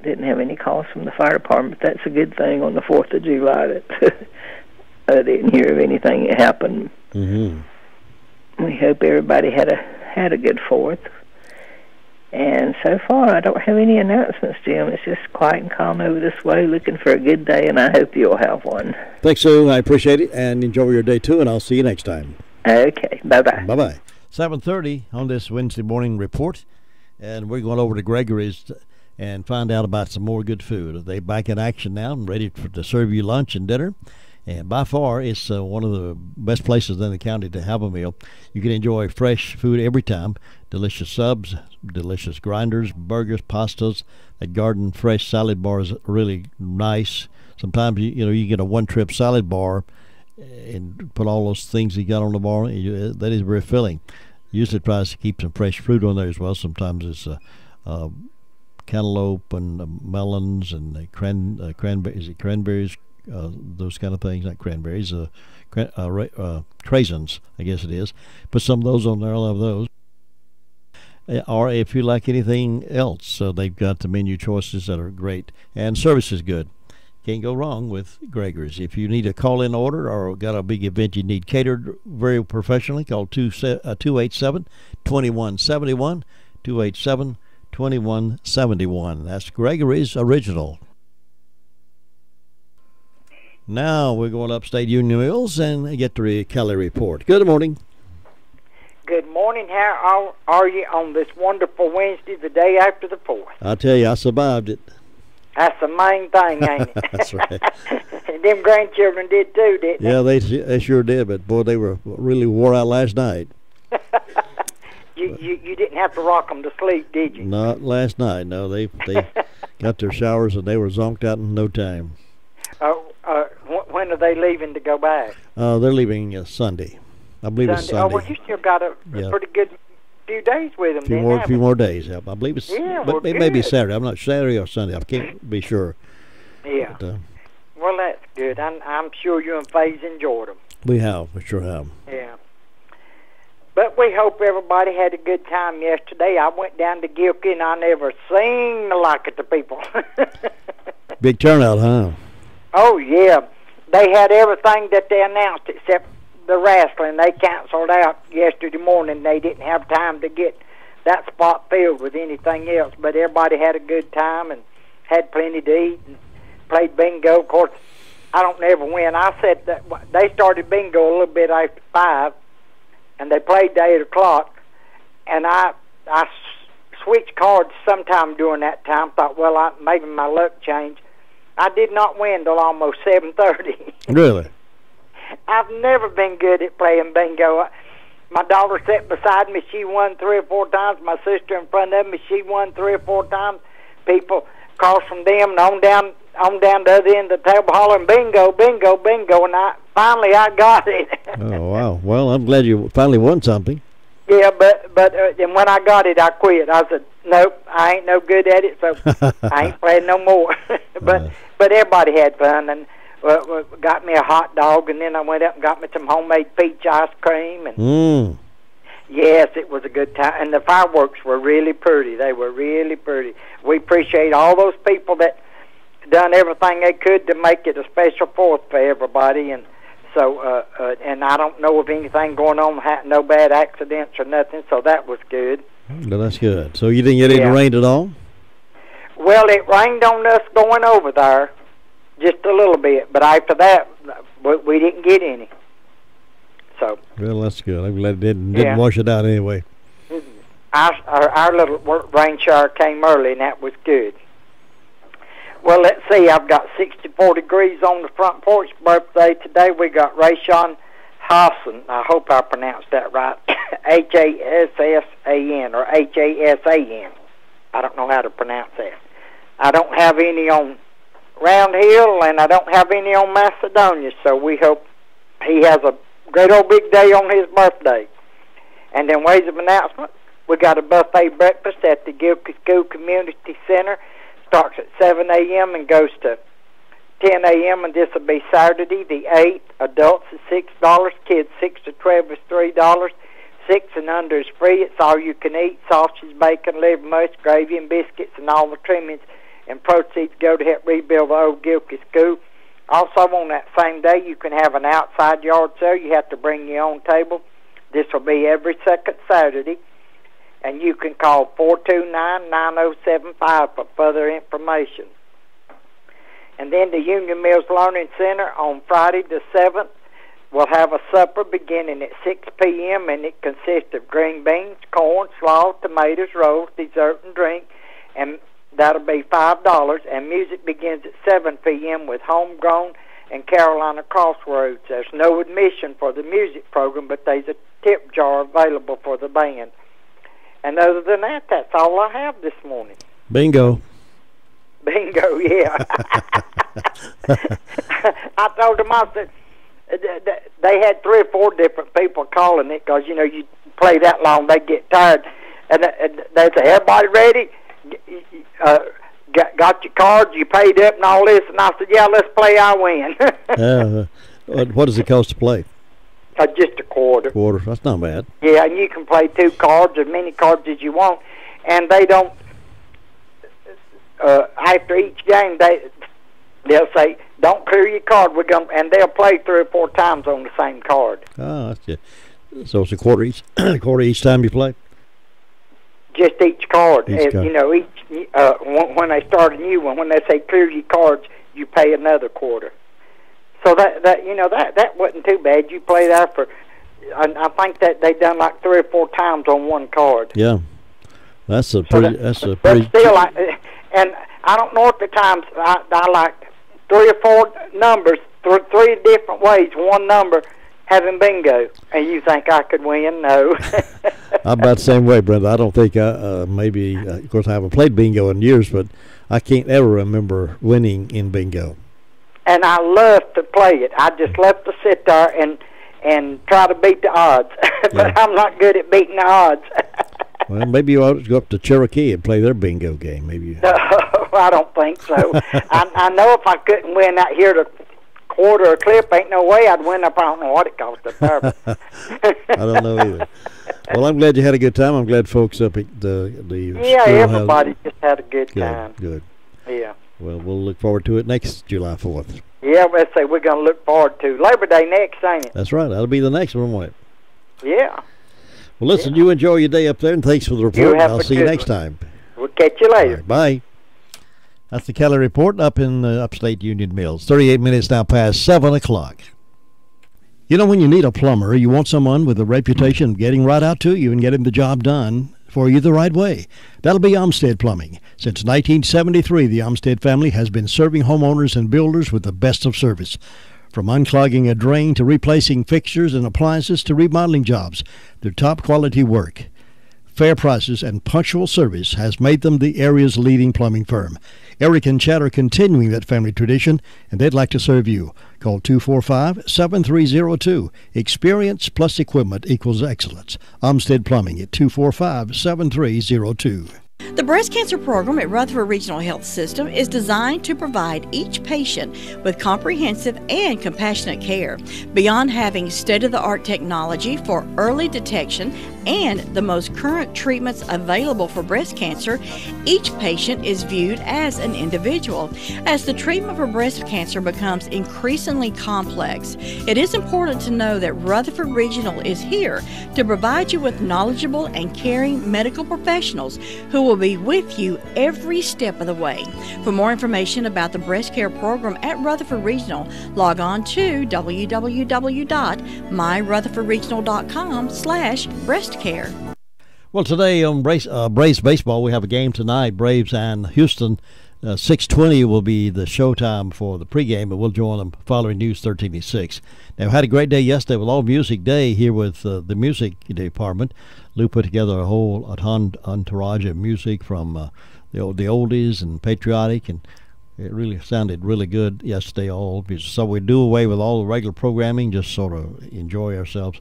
didn't have any calls from the fire department. That's a good thing on the 4th of July that I didn't hear of anything that happened. Mm-hmm. We hope everybody had a good 4th. And so far, I don't have any announcements, Jim. It's just quiet and calm over this way, looking for a good day, and I hope you'll have one. Thanks, Sue. I appreciate it, and enjoy your day, too, and I'll see you next time. Okay. Bye-bye. Bye-bye. 7:30 on this Wednesday morning report, and we're going over to Gregory's and find out about some more good food. They're back in action now and ready to serve you lunch and dinner. And by far, it's one of the best places in the county to have a meal. You can enjoy fresh food every time. Delicious subs, delicious grinders, burgers, pastas. That garden fresh salad bar is really nice. Sometimes you get a one-trip salad bar and put all those things you got on the bar. That is very filling. Usually tries to keep some fresh fruit on there as well. Sometimes it's cantaloupe and melons and cranberries. Those kind of things, not cranberries, craisins, I guess it is. Put some of those on there. I love those. Or if you like anything else, they've got the menu choices that are great, and service is good. Can't go wrong with Gregory's. If you need a call-in order or got a big event you need catered very professionally, call 287-2171, 287-2171. That's Gregory's Original. Now we're going upstate Union Mills and get the Kelly Report. Good morning. Good morning. How are you on this wonderful Wednesday, the day after the 4th? I tell you, I survived it. That's the main thing, ain't it? That's right. And them grandchildren did too, didn't they? Yeah, they sure did, but boy, they were really wore out last night. You didn't have to rock them to sleep, did you? Not last night, no. They got their showers and they were zonked out in no time. When are they leaving to go back? They're leaving Sunday. I believe it's Sunday. Oh, well, you still got a pretty good few days with them. A few more days. I believe it's. Yeah, but it may be Saturday. I'm not sure, Saturday or Sunday. I can't be sure. Yeah. But, well, that's good. I'm sure you and Faye's enjoyed them. We sure have. Yeah. But we hope everybody had a good time yesterday. I went down to Gilkey, and I never seen the like of the people. Big turnout, huh? Oh, yeah. They had everything that they announced except the wrestling. They canceled out yesterday morning. They didn't have time to get that spot filled with anything else. But everybody had a good time and had plenty to eat and played bingo. Of course, I don't never win. I said that they started bingo a little bit after 5, and they played to 8 o'clock. And I switched cards sometime during that time. Thought, well, maybe my luck changed. I did not win till almost 7:30. Really? I've never been good at playing bingo. My daughter sat beside me. She won 3 or 4 times. My sister in front of me, she won 3 or 4 times. People across from them and on down the other end of the table hollering, bingo, bingo, bingo. And finally I got it. Oh, wow. Well, I'm glad you finally won something. Yeah, but and when I got it, I quit. I said, nope, I ain't no good at it, so I ain't playing no more. But everybody had fun, and got me a hot dog, and then I went up and got me some homemade peach ice cream. And yes, it was a good time, and the fireworks were really pretty. They were really pretty. We appreciate all those people that done everything they could to make it a special 4th for everybody, and so and I don't know of anything going on, no bad accidents or nothing, so that was good. Well, that's good. So you didn't get any rain at all? Well, it rained on us going over there, just a little bit, but after that, we didn't get any. So. Well, that's good. I'm glad it didn't wash it out anyway. Our little rain shower came early, and that was good. Well, let's see. I've got 64 degrees on the front porch. Birthday today. We got Rayshawn Hassan. I hope I pronounced that right. Hassan or Hasan. I don't know how to pronounce that. I don't have any on Round Hill, and I don't have any on Macedonia, so we hope he has a great old big day on his birthday. And then ways of announcement, we got a buffet breakfast at the Gilkey School Community Center. Starts at 7 a.m. and goes to 10 a.m. and this will be Saturday the 8th. Adults is $6, kids 6 to 12 is $3. 6 and under is free. It's all you can eat: sausage, bacon, liver mush, gravy, and biscuits, and all the trimmings. And proceeds go to help rebuild the old Gilkey School. Also, on that same day, you can have an outside yard sale. You have to bring your own table. This will be every second Saturday. And you can call 429-9075 for further information. And then the Union Mills Learning Center on Friday the 7th will have a supper beginning at 6 p.m. and it consists of green beans, corn, slaw, tomatoes, rolls, dessert, and drink. And that'll be $5. And music begins at 7 p.m. with Homegrown and Carolina Crossroads. There's no admission for the music program, but there's a tip jar available for the band. And other than that, that's all I have this morning. Bingo. Bingo, yeah. I told them, I said, they had 3 or 4 different people calling it because, you know, you play that long, they get tired. And they say, everybody ready? Got your cards, you paid up and all this? And I said, yeah, let's play, I win. What does it cost to play? Just a quarter. That's not bad. Yeah, and you can play 2 cards, as many cards as you want. And they don't, after each game, they'll say, don't clear your card. And they'll play 3 or 4 times on the same card. Oh, that's good. So it's a quarter each, each time you play? Just each card. Each card. You know, when they start a new one, when they say clear your cards, you pay another quarter. So that wasn't too bad. You play that for, I think that they done like 3 or 4 times on one card. Yeah, that's a pretty. But still, and I don't know at the times. I like 3 or 4 numbers, 3 different ways. One number having bingo, and you think I could win? No. I'm about the same way, Brenda. I don't think maybe. Of course, I haven't played bingo in years, but I can't ever remember winning in bingo. And I love to play it. I just love to sit there and try to beat the odds. But I'm not good at beating the odds. Well, maybe you ought to go up to Cherokee and play their bingo game. Maybe. No, I don't think so. I know if I couldn't win out here the quarter a clip, ain't no way I'd win up. I don't know what it cost up there. I don't know either. Well, I'm glad you had a good time. I'm glad folks up at the yeah, everybody just had a good time. Good. Yeah. Well, we'll look forward to it next July 4th. Yeah, let's say we're going to look forward to Labor Day next, ain't it? That's right. That'll be the next one, won't it? Yeah. Well, listen, you enjoy your day up there, and thanks for the report. I'll see you next time. We'll catch you later. Right, bye. That's the Kelly Report up in upstate Union Mills. 38 minutes now past 7 o'clock. You know, when you need a plumber, you want someone with a reputation of getting right out to you and getting the job done for you the right way. That'll be Olmsted Plumbing. Since 1973, the Olmsted family has been serving homeowners and builders with the best of service. From unclogging a drain to replacing fixtures and appliances to remodeling jobs, their top quality work, fair prices, and punctual service has made them the area's leading plumbing firm. Eric and Chad are continuing that family tradition, and they'd like to serve you. Call 245-7302. Experience plus equipment equals excellence. Olmsted Plumbing at 245-7302. The breast cancer program at Rutherford Regional Health System is designed to provide each patient with comprehensive and compassionate care. Beyond having state-of-the-art technology for early detection and the most current treatments available for breast cancer, each patient is viewed as an individual. As the treatment for breast cancer becomes increasingly complex, it is important to know that Rutherford Regional is here to provide you with knowledgeable and caring medical professionals who will be with you every step of the way. For more information about the breast care program at Rutherford Regional, log on to www.myrutherfordregional.com/breastcare. Well, today on Braves Baseball, we have a game tonight, Braves and Houston. 6:20 will be the showtime for the pregame, but we'll join them following News 13:06. Now, had a great day yesterday with All Music Day here with the music department. Lou put together a whole entourage of music from the oldies and patriotic, and it really sounded really good yesterday. So we do away with all the regular programming, just sort of enjoy ourselves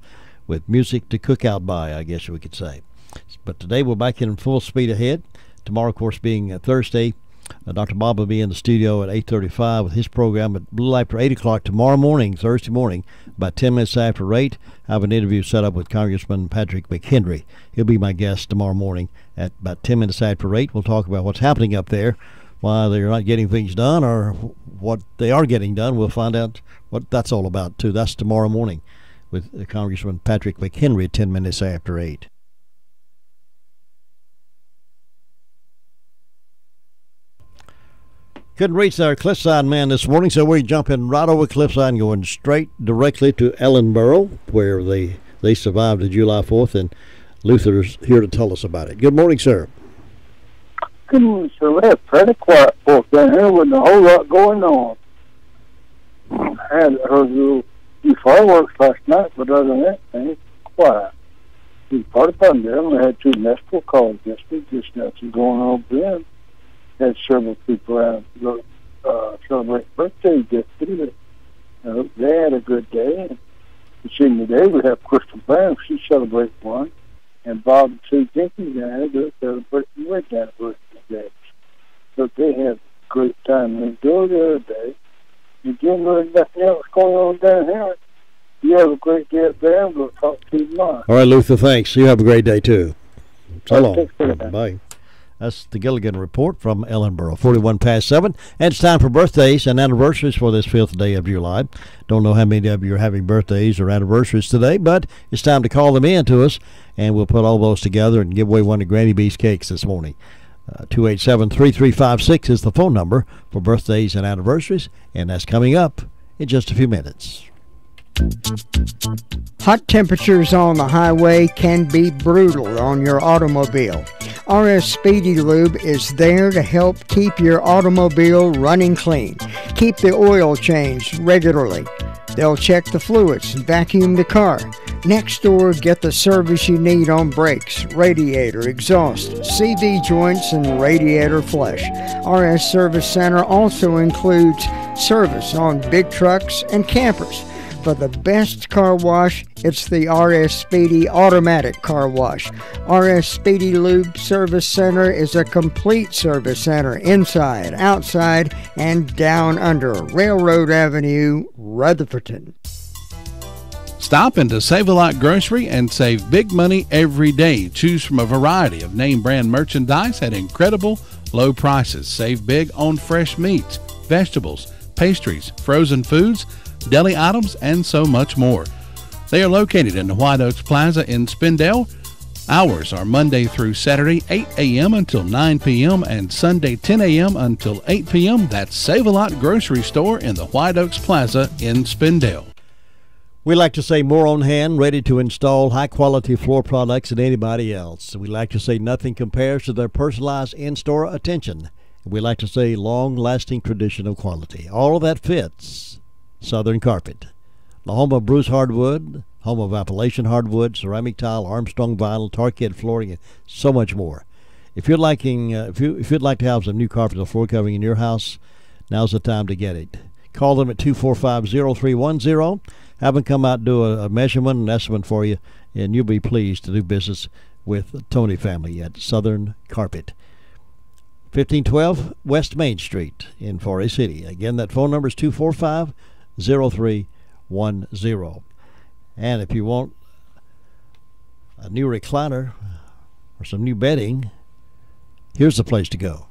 with music to cook out by, I guess we could say. But today we're back in full speed ahead. Tomorrow, of course, being Thursday, Dr. Bob will be in the studio at 8:35 with his program at Blue After 8 o'clock tomorrow morning, Thursday morning, about 10 minutes after 8. I have an interview set up with Congressman Patrick McHenry. He'll be my guest tomorrow morning at about 10 minutes after 8. We'll talk about what's happening up there, why they're not getting things done, or what they are getting done. We'll find out what that's all about, too. That's tomorrow morning with Congressman Patrick McHenry at 10 minutes after 8. Couldn't reach our Cliffside man this morning, so we're jumping right over Cliffside and going straight directly to Ellenboro, where they survived the July 4th, and Luther's here to tell us about it. Good morning, sir. Good morning, sir. We have pretty quiet folks down here with a whole lot going on. I had heard a few fireworks last night, but other than that, things quiet. The party fun there. We had 2 municipal calls yesterday, just nothing going on then. Had several people out celebrate birthdays yesterday. They had a good day. And the senior day, we have Crystal Brown. She celebrated one. And Bob and Sue Jenkins and I celebrating with anniversary day. So they had a great time. And the other day, and again, there's nothing else going on down here. You have a great day up there. We'll talk to you tomorrow. All right, Luther, thanks. You have a great day, too. So long. Bye. That's the Gilligan Report from Ellenboro, 41 past 7. And it's time for birthdays and anniversaries for this 5th day of July. Don't know how many of you are having birthdays or anniversaries today, but it's time to call them in to us, and we'll put all those together and give away one of Granny B's cakes this morning. 287-3356 is the phone number for birthdays and anniversaries, and that's coming up in just a few minutes. Hot temperatures on the highway can be brutal on your automobile. RS Speedy Lube is there to help keep your automobile running clean. Keep the oil changed regularly. They'll check the fluids and vacuum the car. Next door, get the service you need on brakes, radiator, exhaust, CV joints, and radiator flush. RS Service Center also includes service on big trucks and campers. For the best car wash, it's the RS Speedy Automatic Car Wash. RS Speedy Lube Service Center is a complete service center inside, outside, and down under Railroad Avenue, Rutherfordton. Stop into Save-A-Lot Grocery and save big money every day. Choose from a variety of name brand merchandise at incredible low prices. Save big on fresh meats, vegetables, pastries, frozen foods, deli items, and so much more. They are located in the White Oaks Plaza in Spindale. Hours are Monday through Saturday, 8 a.m. until 9 p.m. and Sunday, 10 a.m. until 8 p.m. That's Save-A-Lot Grocery Store in the White Oaks Plaza in Spindale. We like to say more on hand, ready to install high-quality floor products than anybody else. We like to say nothing compares to their personalized in-store attention. We like to say long-lasting tradition of quality. All of that fits Southern Carpet, the home of Bruce Hardwood, home of Appalachian Hardwood, ceramic tile, Armstrong vinyl, Tarkett flooring, and so much more. If you're liking, if you'd like to have some new carpet or floor covering in your house, now's the time to get it. Call them at 245-0310. Have them come out and do a measurement and estimate for you, and you'll be pleased to do business with Tony family at Southern Carpet. 1512 West Main Street in Forest City. Again, that phone number is 245-0310. And if you want a new recliner or some new bedding, here's the place to go.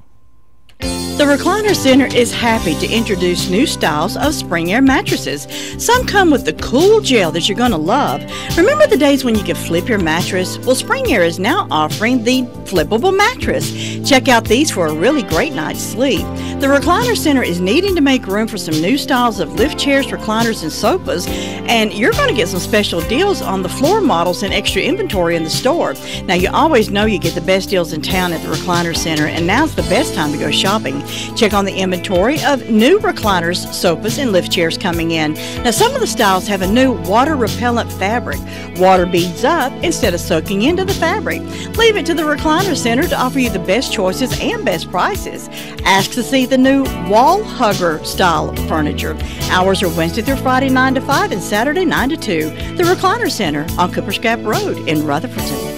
The Recliner Center is happy to introduce new styles of Spring Air mattresses. Some come with the cool gel that you're going to love. Remember the days when you could flip your mattress? Well, Spring Air is now offering the flippable mattress. Check out these for a really great night's sleep. The Recliner Center is needing to make room for some new styles of lift chairs, recliners, and sofas, and you're going to get some special deals on the floor models and extra inventory in the store. Now, you always know you get the best deals in town at the Recliner Center, and now's the best time to go shopping. Check on the inventory of new recliners, sofas, and lift chairs coming in. Now, some of the styles have a new water-repellent fabric. Water beads up instead of soaking into the fabric. Leave it to the Recliner Recliner Center to offer you the best choices and best prices. Ask to see the new wall hugger style furniture. Hours are Wednesday through Friday 9 to 5 and Saturday 9 to 2. The Recliner Center on Cooper's Gap Road in Rutherfordton.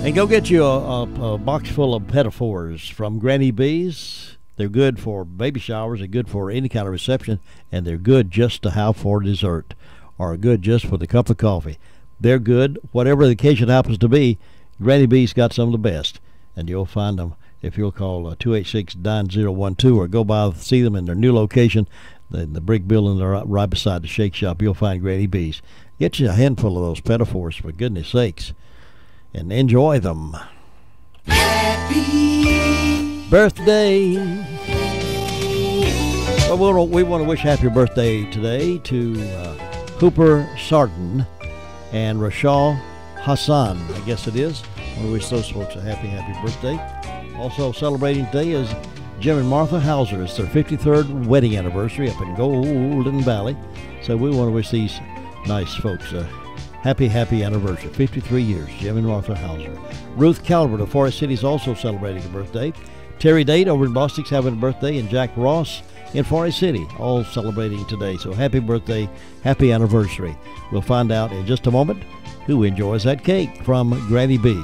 And go get you a box full of pedophores from Granny B's. They're good for baby showers. They're good for any kind of reception. And they're good just to have for dessert or good just for the cup of coffee. They're good. Whatever the occasion happens to be, Granny B's got some of the best. And you'll find them if you'll call 286-9012 or go by see them in their new location, the brick building right beside the Shake Shop. You'll find Granny B's. Get you a handful of those pedophores, for goodness sakes, and enjoy them. Happy birthday. Well, we want to wish happy birthday today to Cooper Sarton and Rashal Hassan, I guess it is. I want to wish those folks a happy birthday. Also celebrating today is Jim and Martha Hauser. It's their 53rd wedding anniversary up in Golden Valley. So we want to wish these nice folks a happy anniversary. 53 years, Jim and Martha Hauser. Ruth Calvert of Forest City is also celebrating a birthday. Terry Date over in Bostic's having a birthday, and Jack Ross in Forest City all celebrating today. So happy birthday, happy anniversary. We'll find out in just a moment who enjoys that cake from Granny B's.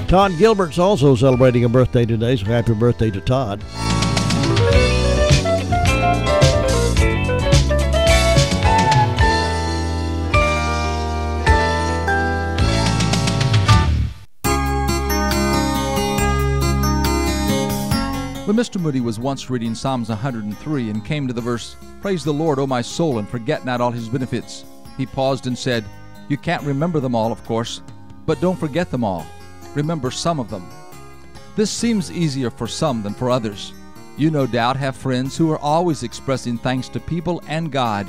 Todd Gilbert's also celebrating a birthday today, so happy birthday to Todd. When Mr. Moody was once reading Psalms 103 and came to the verse, "Praise the Lord, O my soul, and forget not all his benefits," he paused and said, "You can't remember them all, of course, but don't forget them all. Remember some of them." This seems easier for some than for others. You no doubt have friends who are always expressing thanks to people and God,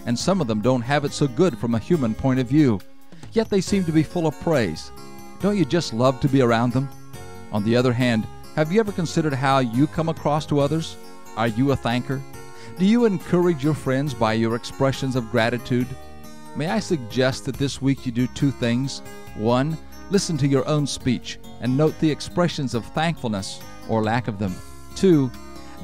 and some of them don't have it so good from a human point of view, yet they seem to be full of praise. Don't you just love to be around them? On the other hand, have you ever considered how you come across to others? Are you a thanker? Do you encourage your friends by your expressions of gratitude? May I suggest that this week you do two things. One, listen to your own speech and note the expressions of thankfulness or lack of them. Two,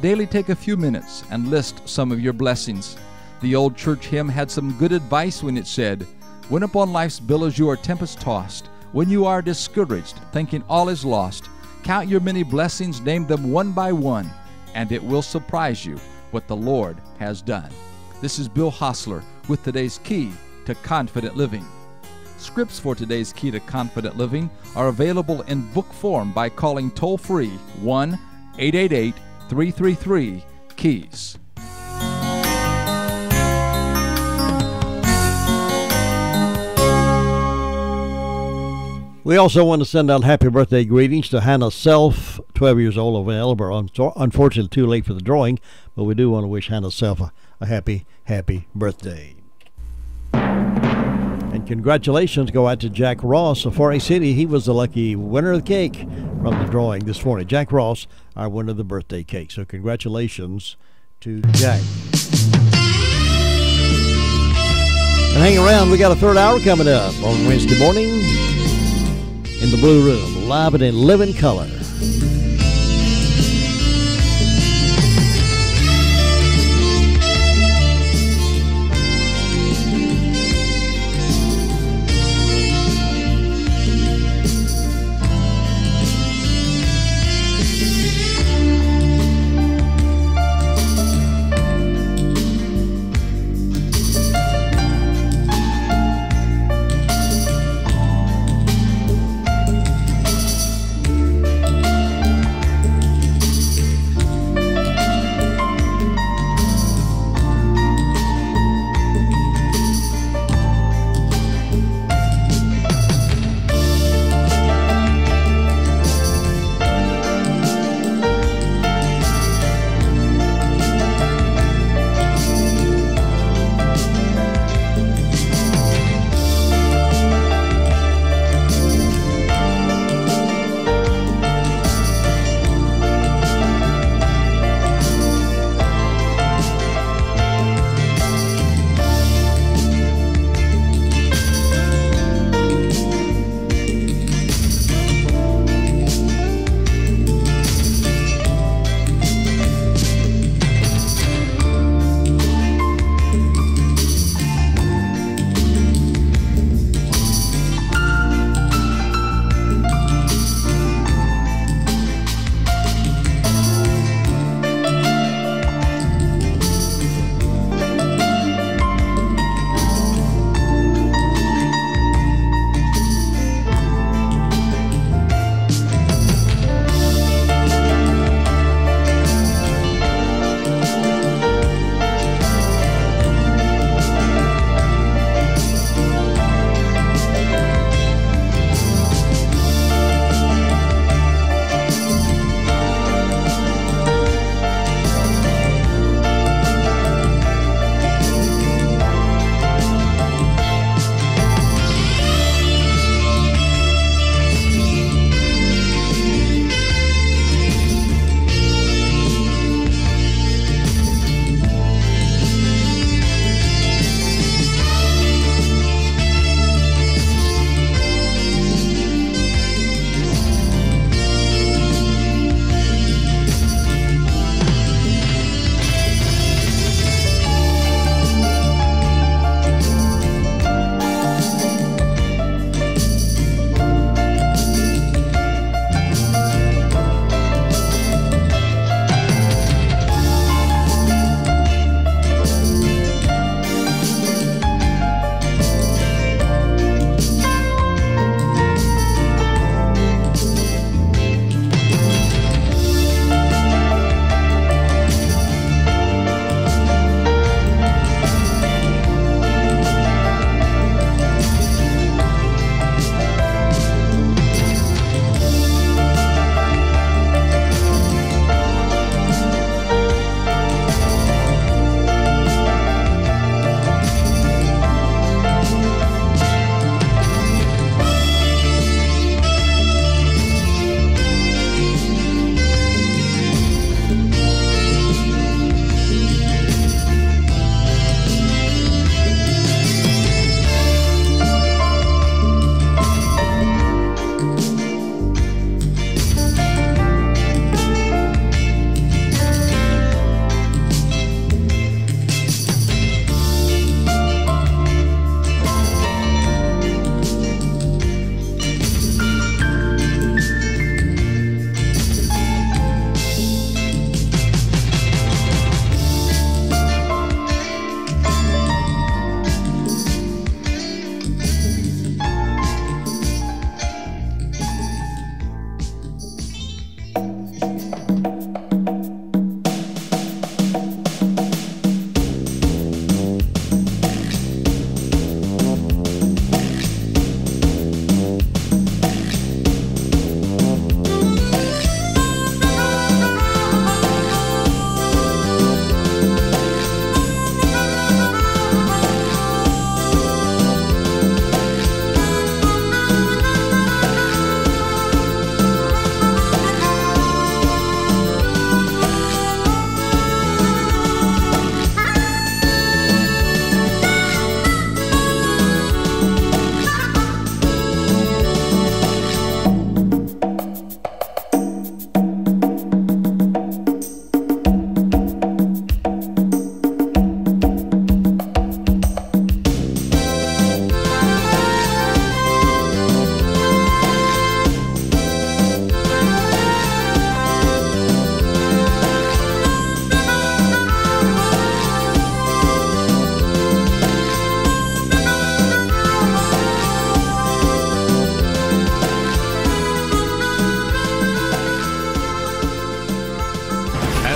daily take a few minutes and list some of your blessings. The old church hymn had some good advice when it said, "When upon life's billows you are tempest-tossed, when you are discouraged, thinking all is lost, count your many blessings, name them one by one, and it will surprise you what the Lord has done." This is Bill Hostler with today's Key to Confident Living. Scripts for today's Key to Confident Living are available in book form by calling toll-free 1-888-333-KEYS. We also want to send out happy birthday greetings to Hannah Self, 12 years old of Elber. Unfortunately, too late for the drawing, but we do want to wish Hannah Self a happy birthday. And congratulations go out to Jack Ross of Forest City. He was the lucky winner of the cake from the drawing this morning. Jack Ross, our winner of the birthday cake. So congratulations to Jack. And hang around, we got a third hour coming up on Wednesday morning in the Blue Room, live and in living color.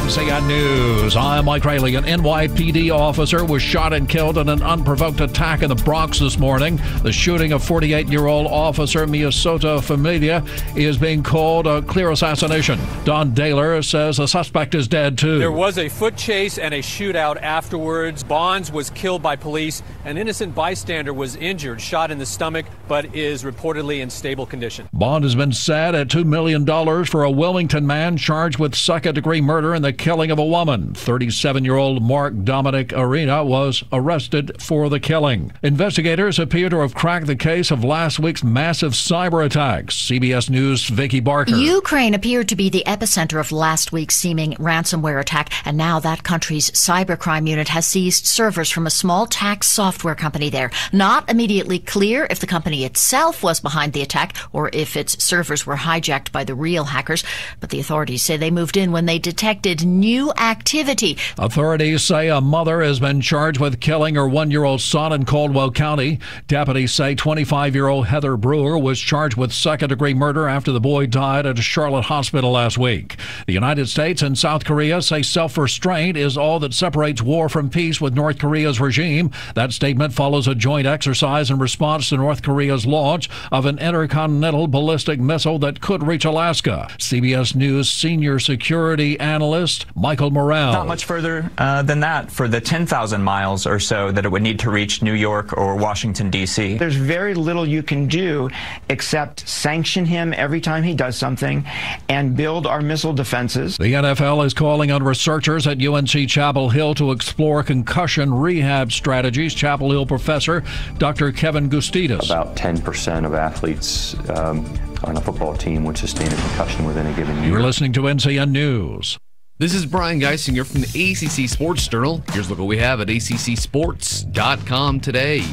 NCN News. I'm Mike Rayleigh. An NYPD officer was shot and killed in an unprovoked attack in the Bronx this morning. The shooting of 48-year-old officer Miosota Familia is being called a clear assassination. Don Daler says the suspect is dead, too. There was a foot chase and a shootout afterwards. Bonds was killed by police. An innocent bystander was injured, shot in the stomach, but is reportedly in stable condition. Bond has been set at $2 million for a Wilmington man charged with second-degree murder in the killing of a woman. 37-year-old Mark Dominic Arena was arrested for the killing. Investigators appear to have cracked the case of last week's massive cyber attacks. CBS News' Vicki Barker. Ukraine appeared to be the epicenter of last week's seeming ransomware attack, and now that country's cybercrime unit has seized servers from a small tax software company there. Not immediately clear if the company itself was behind the attack or if its servers were hijacked by the real hackers, but the authorities say they moved in when they detected new activity. Authorities say a mother has been charged with killing her 1-year-old son in Caldwell County. Deputies say 25-year-old Heather Brewer was charged with second-degree murder after the boy died at a Charlotte hospital last week. The United States and South Korea say self-restraint is all that separates war from peace with North Korea's regime. That statement follows a joint exercise in response to North Korea's launch of an intercontinental ballistic missile that could reach Alaska. CBS News senior security analyst Michael Morrell. Not much further than that for the 10,000 miles or so that it would need to reach New York or Washington, D.C. There's very little you can do except sanction him every time he does something and build our missile defenses. The NFL is calling on researchers at UNC Chapel Hill to explore concussion rehab strategies. Chapel Hill professor Dr. Kevin Gustidis. About 10% of athletes on a football team would sustain a concussion within a given year. You're listening to NCN News. This is Brian Geisinger from the ACC Sports Journal. Here's a look what we have at ACCSports.com today.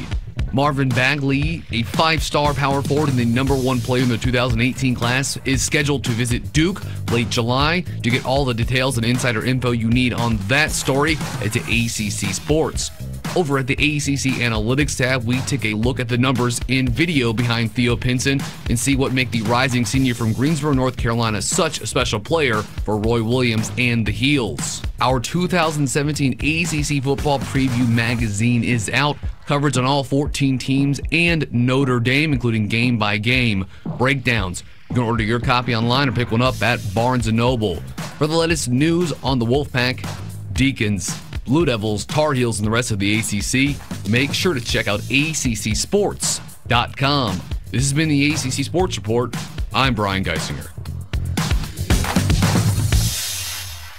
Marvin Bagley, a 5-star power forward and the #1 player in the 2018 class, is scheduled to visit Duke late July. To get all the details and insider info you need on that story, head to ACC Sports. Over at the ACC Analytics tab, we take a look at the numbers in video behind Theo Pinson and see what make the rising senior from Greensboro, North Carolina such a special player for Roy Williams and the Heels. Our 2017 ACC Football Preview magazine is out. Coverage on all 14 teams and Notre Dame, including game-by-game breakdowns. You can order your copy online or pick one up at Barnes & Noble. For the latest news on the Wolfpack, Deacons, Blue Devils, Tar Heels, and the rest of the ACC, make sure to check out ACCSports.com. This has been the ACC Sports Report. I'm Brian Geisinger.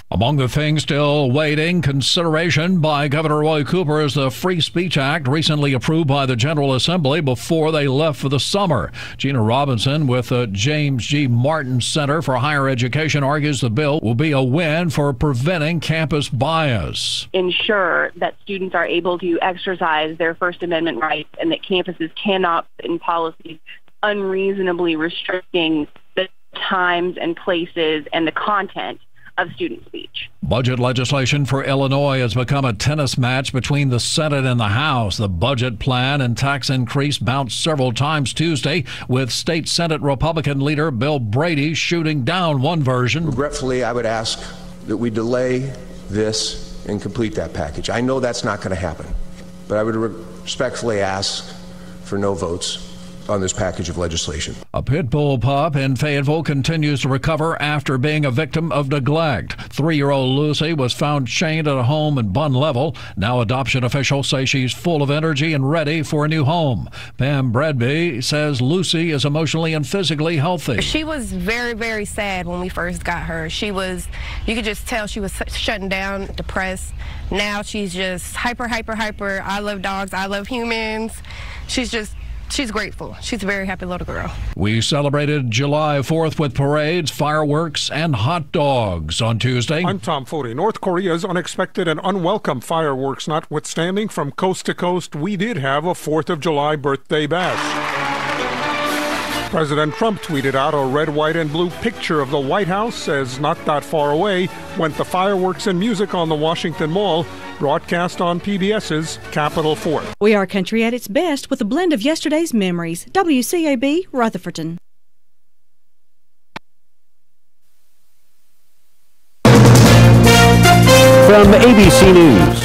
Among the things still waiting consideration by Governor Roy Cooper is the Free Speech Act recently approved by the General Assembly before they left for the summer. Gina Robinson with the James G. Martin Center for Higher Education argues the bill will be a win for preventing campus bias. Ensure that students are able to exercise their First Amendment rights and that campuses cannot put in policies unreasonably restricting the times and places and the content of student speech. Budget legislation for Illinois has become a tennis match between the Senate and the House. The budget plan and tax increase bounced several times Tuesday, with State Senate Republican leader Bill Brady shooting down one version. Regretfully, I would ask that we delay this and complete that package. I know that's not going to happen, but I would respectfully ask for no votes on this package of legislation. A pit bull pup in Fayetteville continues to recover after being a victim of neglect. 3-year-old Lucy was found chained at a home in Bun Level. Now adoption officials say she's full of energy and ready for a new home. Pam Bradby says Lucy is emotionally and physically healthy. She was very, very sad when we first got her. You could just tell she was shutting down, depressed. Now she's just hyper. I love dogs. I love humans. She's grateful. She's a very happy little girl. We celebrated July 4th with parades, fireworks, and hot dogs on Tuesday. I'm Tom Foti. North Korea's unexpected and unwelcome fireworks notwithstanding, from coast to coast, we did have a 4th of July birthday bash. President Trump tweeted out a red, white, and blue picture of the White House as not that far away went the fireworks and music on the Washington Mall, broadcast on PBS's Capitol Fort. We are country at its best with a blend of yesterday's memories. WCAB, Rutherfordton. from ABC News.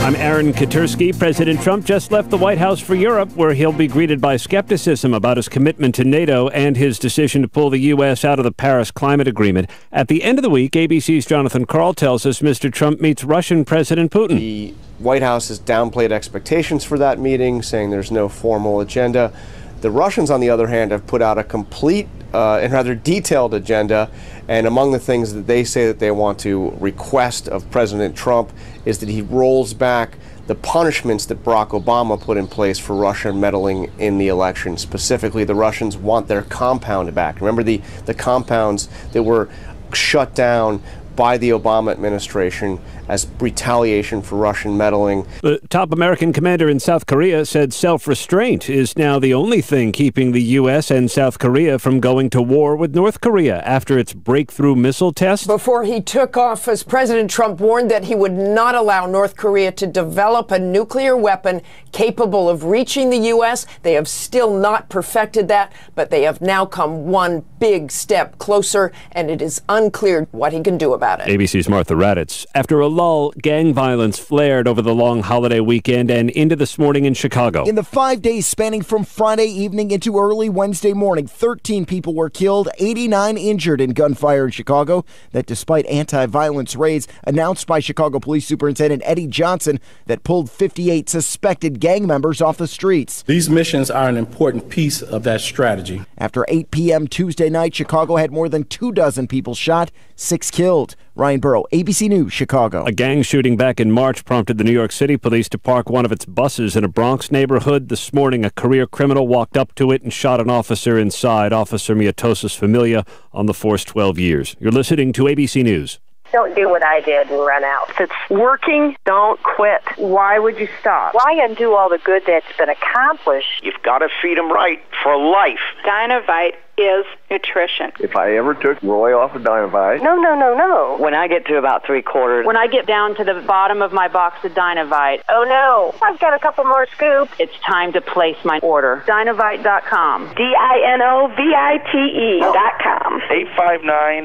I'm Aaron Katursky. President Trump just left the White House for Europe, where he'll be greeted by skepticism about his commitment to NATO and his decision to pull the U.S. out of the Paris Climate Agreement. At the end of the week, ABC's Jonathan Karl tells us Mr. Trump meets Russian President Putin. The White House has downplayed expectations for that meeting, saying there's no formal agenda. The Russians, on the other hand, have put out a complete and rather detailed agenda, and among the things that they say that they want to request of President Trump is that he rolls back the punishments that Barack Obama put in place for Russia meddling in the election. Specifically, the Russians want their compound back. Remember the compounds that were shut down by the Obama administration as retaliation for Russian meddling. The top American commander in South Korea said self-restraint is now the only thing keeping the U.S. and South Korea from going to war with North Korea after its breakthrough missile test. Before he took office, President Trump warned that he would not allow North Korea to develop a nuclear weapon capable of reaching the U.S. They have still not perfected that, but they have now come one big step closer, and it is unclear what he can do about it. ABC's Martha Raddatz. After a lull, gang violence flared over the long holiday weekend and into this morning in Chicago. In the 5 days spanning from Friday evening into early Wednesday morning, 13 people were killed, 89 injured in gunfire in Chicago. That despite anti-violence raids announced by Chicago Police Superintendent Eddie Johnson that pulled 58 suspected gang members off the streets. These missions are an important piece of that strategy. After 8 p.m. Tuesday night, Chicago had more than 24 people shot, 6 killed. Ryan Burrow, ABC News, Chicago. A gang shooting back in March prompted the New York City police to park one of its buses in a Bronx neighborhood. This morning, a career criminal walked up to it and shot an officer inside. Officer Miatosis Familia on the force 12 years. You're listening to ABC News. Don't do what I did and run out. If it's working, don't quit. Why would you stop? Why undo all the good that's been accomplished? You've got to feed them right for life. Dynavite is nutrition. If I ever took Roy off of Dynavite... No. When I get to about 3/4... When I get down to the bottom of my box of Dynavite, oh no, I've got a couple more scoops. It's time to place my order. Dynavite.com. DINOVITE.com.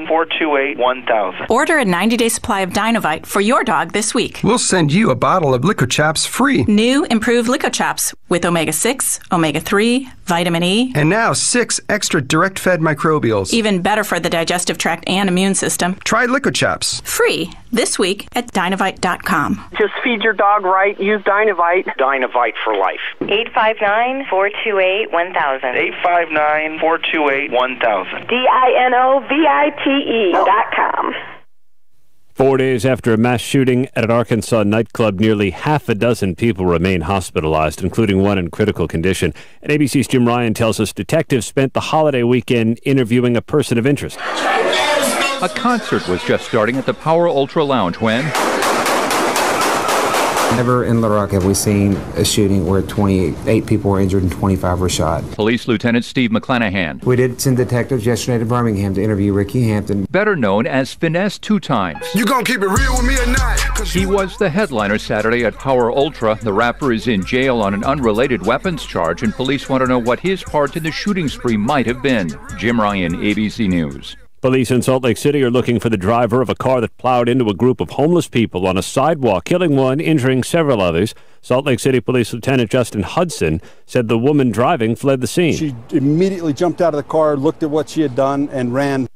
859-428-1000. Order a 90-day supply of Dynavite for your dog this week. We'll send you a bottle of Lico Chaps free. New improved Lico Chaps with omega-6, omega-3, vitamin E. And now 6 extra direct-fed microbials. Even better for the digestive tract and immune system. Try Lico Chaps. Free this week at Dynavite.com. Just feed your dog right. Use Dynavite. Dynavite for life. 859-428-1000. 859-428-1000. DINOVITE.com. 4 days after a mass shooting at an Arkansas nightclub, nearly half a dozen people remain hospitalized, including one in critical condition. And ABC's Jim Ryan tells us detectives spent the holiday weekend interviewing a person of interest. A concert was just starting at the Power Ultra Lounge when... Never in Little Rock have we seen a shooting where 28 people were injured and 25 were shot. Police Lieutenant Steve McClanahan. We did send detectives yesterday to Birmingham to interview Ricky Hampton. Better known as Finesse 2 times. You gonna keep it real with me or not? He was the headliner Saturday at Power Ultra. The rapper is in jail on an unrelated weapons charge, and police want to know what his part in the shooting spree might have been. Jim Ryan, ABC News. Police in Salt Lake City are looking for the driver of a car that plowed into a group of homeless people on a sidewalk, killing one, injuring several others. Salt Lake City Police Lieutenant Justin Hudson said the woman driving fled the scene. She immediately jumped out of the car, looked at what she had done, and ran.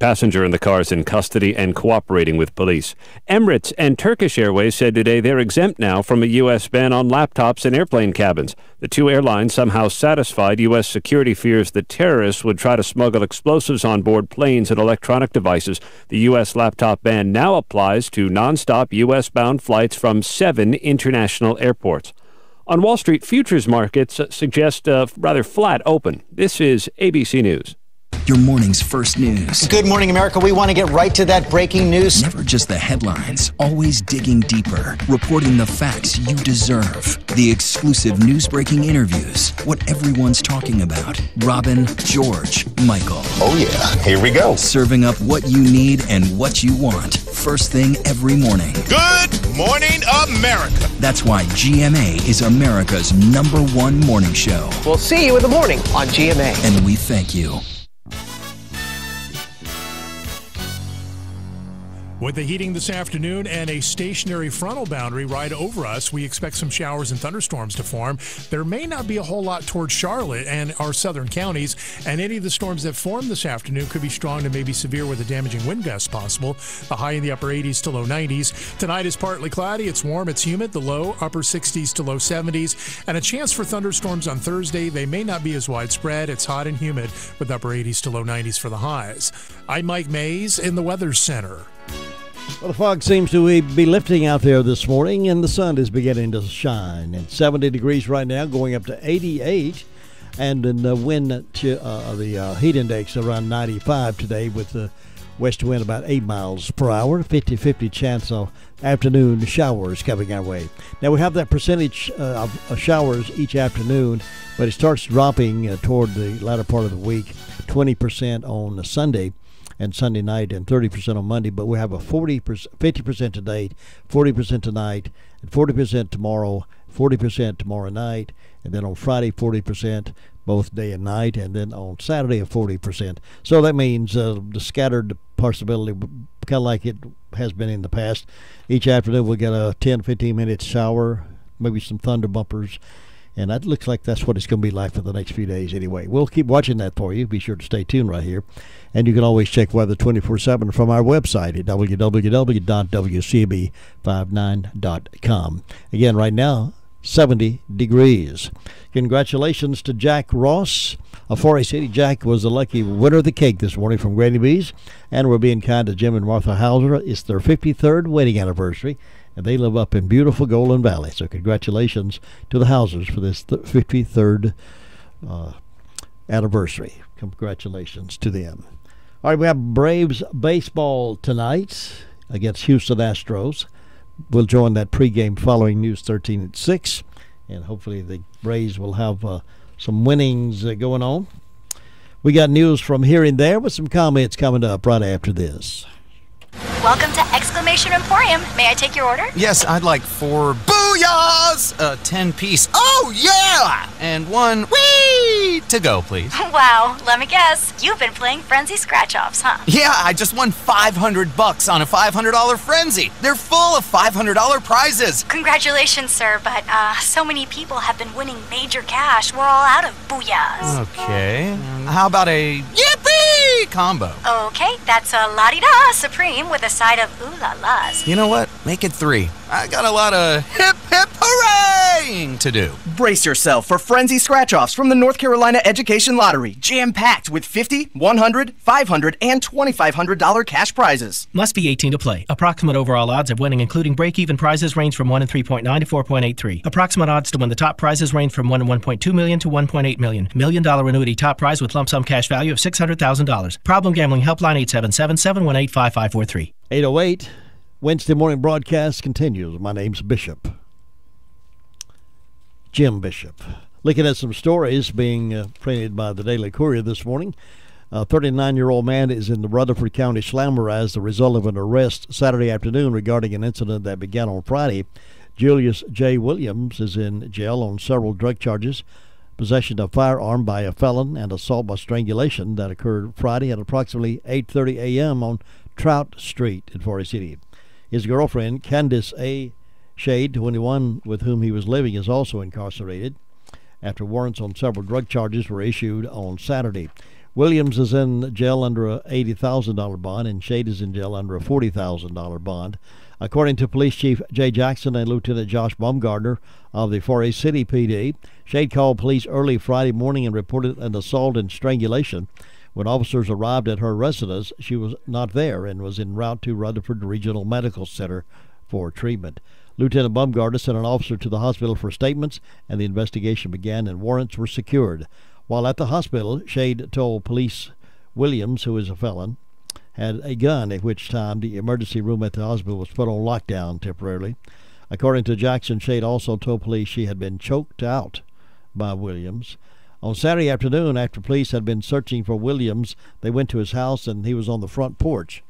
Passenger in the car is in custody and cooperating with police. Emirates and Turkish Airways said today they're exempt now from a U.S. ban on laptops in airplane cabins. The two airlines somehow satisfied U.S. security fears that terrorists would try to smuggle explosives on board planes and electronic devices. The U.S. laptop ban now applies to nonstop U.S.-bound flights from 7 international airports. On Wall Street, futures markets suggest a rather flat open. This is ABC News. Your morning's first news. Good morning, America. We want to get right to that breaking news. Never just the headlines, always digging deeper, reporting the facts you deserve. The exclusive news-breaking interviews, what everyone's talking about. Robin, George, Michael. Oh, yeah. Here we go. Serving up what you need and what you want. First thing every morning. Good morning, America. That's why GMA is America's #1 morning show. We'll see you in the morning on GMA. And we thank you. With the heating this afternoon and a stationary frontal boundary right over us, we expect some showers and thunderstorms to form. There may not be a whole lot towards Charlotte and our southern counties, and any of the storms that form this afternoon could be strong to maybe severe with a damaging wind gust possible. The high in the upper 80s to low 90s. Tonight is partly cloudy. It's warm. It's humid. The low upper 60s to low 70s. And a chance for thunderstorms on Thursday. They may not be as widespread. It's hot and humid with upper 80s to low 90s for the highs. I'm Mike Mays in the Weather Center. Well, the fog seems to be lifting out there this morning, and the sun is beginning to shine. It's 70 degrees right now, going up to 88. And in the wind, the heat index around 95 today, with the west wind about 8 miles per hour. 50-50 chance of afternoon showers coming our way. Now, we have that percentage of showers each afternoon, but it starts dropping toward the latter part of the week. 20% on Sunday and Sunday night, and 30% on Monday. But we have a 50% today, 40% tonight, and 40% tomorrow, 40% tomorrow night, and then on Friday 40% both day and night, and then on Saturday a 40%. So that means the scattered possibility, kind of like it has been in the past. Each afternoon we'll get a 10-15 minute shower, maybe some thunder bumpers. And that looks like that's what it's going to be like for the next few days anyway. We'll keep watching that for you. Be sure to stay tuned right here. And you can always check weather 24/7 from our website at www.wcab59.com. Again, right now, 70 degrees. Congratulations to Jack Ross of Forest City. Jack was the lucky winner of the cake this morning from Granny B's. And we're being kind to Jim and Martha Hauser. It's their 53rd wedding anniversary, and they live up in beautiful Golden Valley. So congratulations to the Hausers for this 53rd anniversary. Congratulations to them. All right, we have Braves baseball tonight against Houston Astros. We'll join that pregame following News 13 at 6, and hopefully the Braves will have some winnings going on. We got news from here and there with some comments coming up right after this. Welcome to Exclamation Emporium. May I take your order? Yes, I'd like 4 booyahs, a 10-piece, oh yeah, and 1 whee to go, please. Wow, let me guess. You've been playing Frenzy Scratch-Offs, huh? Yeah, I just won $500 on a $500 Frenzy. They're full of $500 prizes. Congratulations, sir, but so many people have been winning major cash. We're all out of booyahs. Okay. How about a yippee combo? Okay, that's a la-di-da supreme with a side of ooh-la-las. You know what? Make it 3. I got a lot of hip, hip, hooray to do. Brace yourself for Frenzy Scratch-Offs from the North Carolina Education Lottery. Jam-packed with $50, $100, $500, and $2,500 cash prizes. Must be 18 to play. Approximate overall odds of winning, including break-even prizes, range from 1 in 3.9 to 4.83. Approximate odds to win the top prizes range from 1 in 1.2 million to 1.8 million. $1 million annuity top prize with lump sum cash value of $600,000. Problem Gambling Helpline 877-718-5543. 808. Wednesday morning broadcast continues. My name's Bishop. Jim Bishop. Looking at some stories being printed by the Daily Courier this morning. A 39-year-old man is in the Rutherford County Slammer as the result of an arrest Saturday afternoon regarding an incident that began on Friday. Julius J. Williams is in jail on several drug charges, possession of firearm by a felon, and assault by strangulation that occurred Friday at approximately 8:30 a.m. on Trout Street in Forest City. His girlfriend, Candace A. Shade, 21, with whom he was living, is also incarcerated after warrants on several drug charges were issued on Saturday. Williams is in jail under a $80,000 bond, and Shade is in jail under a $40,000 bond. According to Police Chief Jay Jackson and Lieutenant Josh Baumgartner of the Forest City PD, Shade called police early Friday morning and reported an assault and strangulation. When officers arrived at her residence, she was not there and was en route to Rutherford Regional Medical Center for treatment. Lieutenant Baumgartner sent an officer to the hospital for statements, and the investigation began and warrants were secured. While at the hospital, Shade told police Williams, who is a felon, had a gun, at which time the emergency room at the hospital was put on lockdown temporarily. According to Jackson, Shade also told police she had been choked out by Williams. On Saturday afternoon, after police had been searching for Williams, they went to his house and he was on the front porch.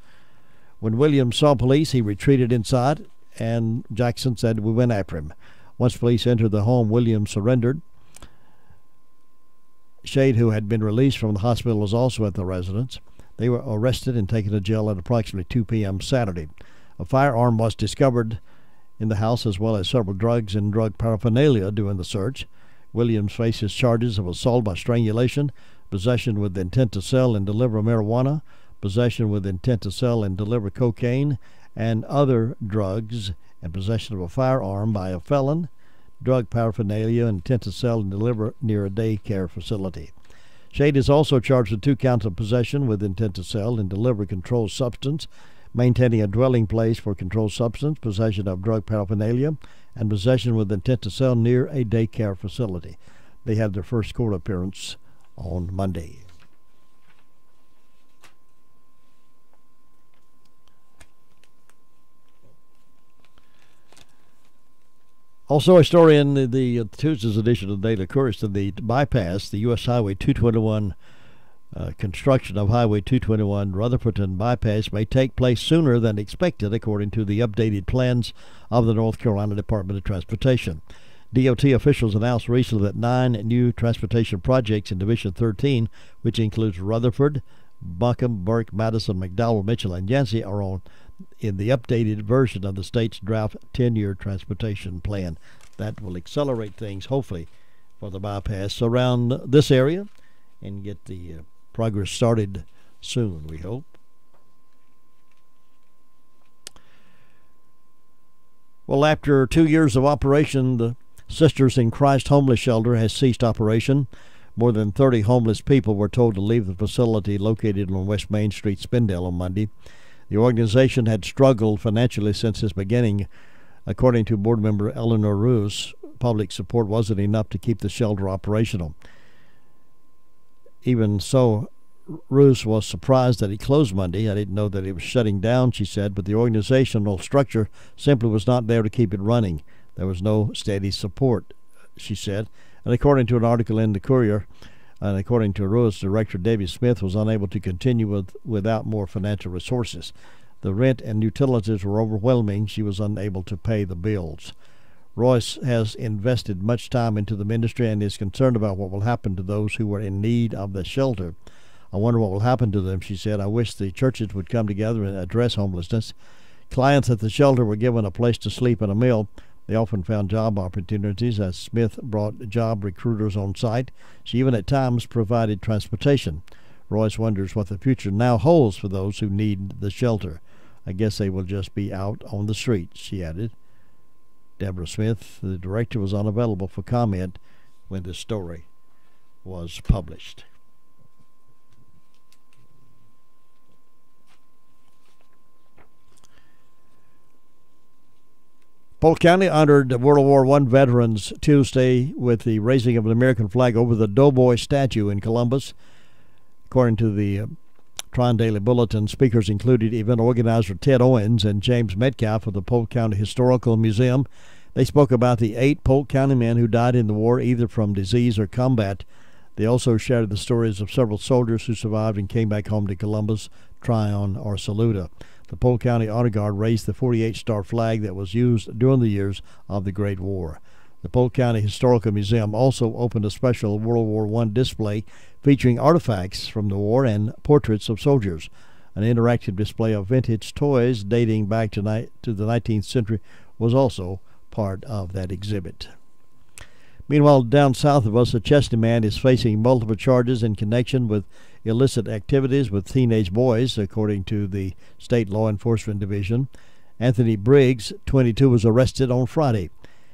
When Williams saw police, he retreated inside, and Jackson said, "We went after him." Once police entered the home, Williams surrendered. Shade, who had been released from the hospital, was also at the residence. They were arrested and taken to jail at approximately 2 p.m. Saturday. A firearm was discovered in the house, as well as several drugs and drug paraphernalia during the search. Williams faces charges of assault by strangulation, possession with intent to sell and deliver marijuana, possession with intent to sell and deliver cocaine and other drugs, and possession of a firearm by a felon, drug paraphernalia, and intent to sell and deliver near a daycare facility. Shade is also charged with 2 counts of possession with intent to sell and deliver controlled substance, maintaining a dwelling place for controlled substance, possession of drug paraphernalia, and possession with intent to sell near a daycare facility. They had their first court appearance on Monday. Also, a story in the Tuesday's edition of the Daily Courier: the bypass, the U.S. Highway 221 construction of Highway 221 Rutherfordton bypass may take place sooner than expected, according to the updated plans of the North Carolina Department of Transportation. DOT officials announced recently that 9 new transportation projects in Division 13, which includes Rutherford, Buncombe, Burke, Madison, McDowell, Mitchell, and Yancey, are in the updated version of the state's draft 10-year transportation plan. That will accelerate things, hopefully, for the bypass around this area and get the progress started soon, we hope. Well, after 2 years of operation, the Sisters in Christ Homeless Shelter has ceased operation. More than 30 homeless people were told to leave the facility located on West Main Street, Spindale, on Monday. The organization had struggled financially since its beginning. According to board member Eleanor Roos, public support wasn't enough to keep the shelter operational. Even so, Roos was surprised that it closed Monday. I didn't know that it was shutting down, she said, but the organizational structure simply was not there to keep it running. There was no steady support, she said. And according to an article in the Courier, and according to Roos, Director Debbie Smith was unable to continue without more financial resources. The rent and utilities were overwhelming. She was unable to pay the bills. Royce has invested much time into the ministry and is concerned about what will happen to those who are in need of the shelter. I wonder what will happen to them, she said. I wish the churches would come together and address homelessness. Clients at the shelter were given a place to sleep and a meal. They often found job opportunities as Smith brought job recruiters on site. She even at times provided transportation. Royce wonders what the future now holds for those who need the shelter. I guess they will just be out on the streets, she added. Deborah Smith, the director, was unavailable for comment when the story was published. Polk County honored World War I veterans Tuesday with the raising of an American flag over the Doughboy statue in Columbus. According to the Trine-Daily Bulletin, speakers included event organizer Ted Owens and James Metcalf of the Polk County Historical Museum. They spoke about the 8 Polk County men who died in the war, either from disease or combat. They also shared the stories of several soldiers who survived and came back home to Columbus, Tryon, or Saluda. The Polk County Honor Guard raised the 48-star flag that was used during the years of the Great War. The Polk County Historical Museum also opened a special World War I display featuring artifacts from the war and portraits of soldiers. An interactive display of vintage toys dating back to the 19th century was also part of that exhibit. Meanwhile, down south of us, a Chesney man is facing multiple charges in connection with illicit activities with teenage boys, according to the State Law Enforcement Division. Anthony Briggs, 22, was arrested on Friday.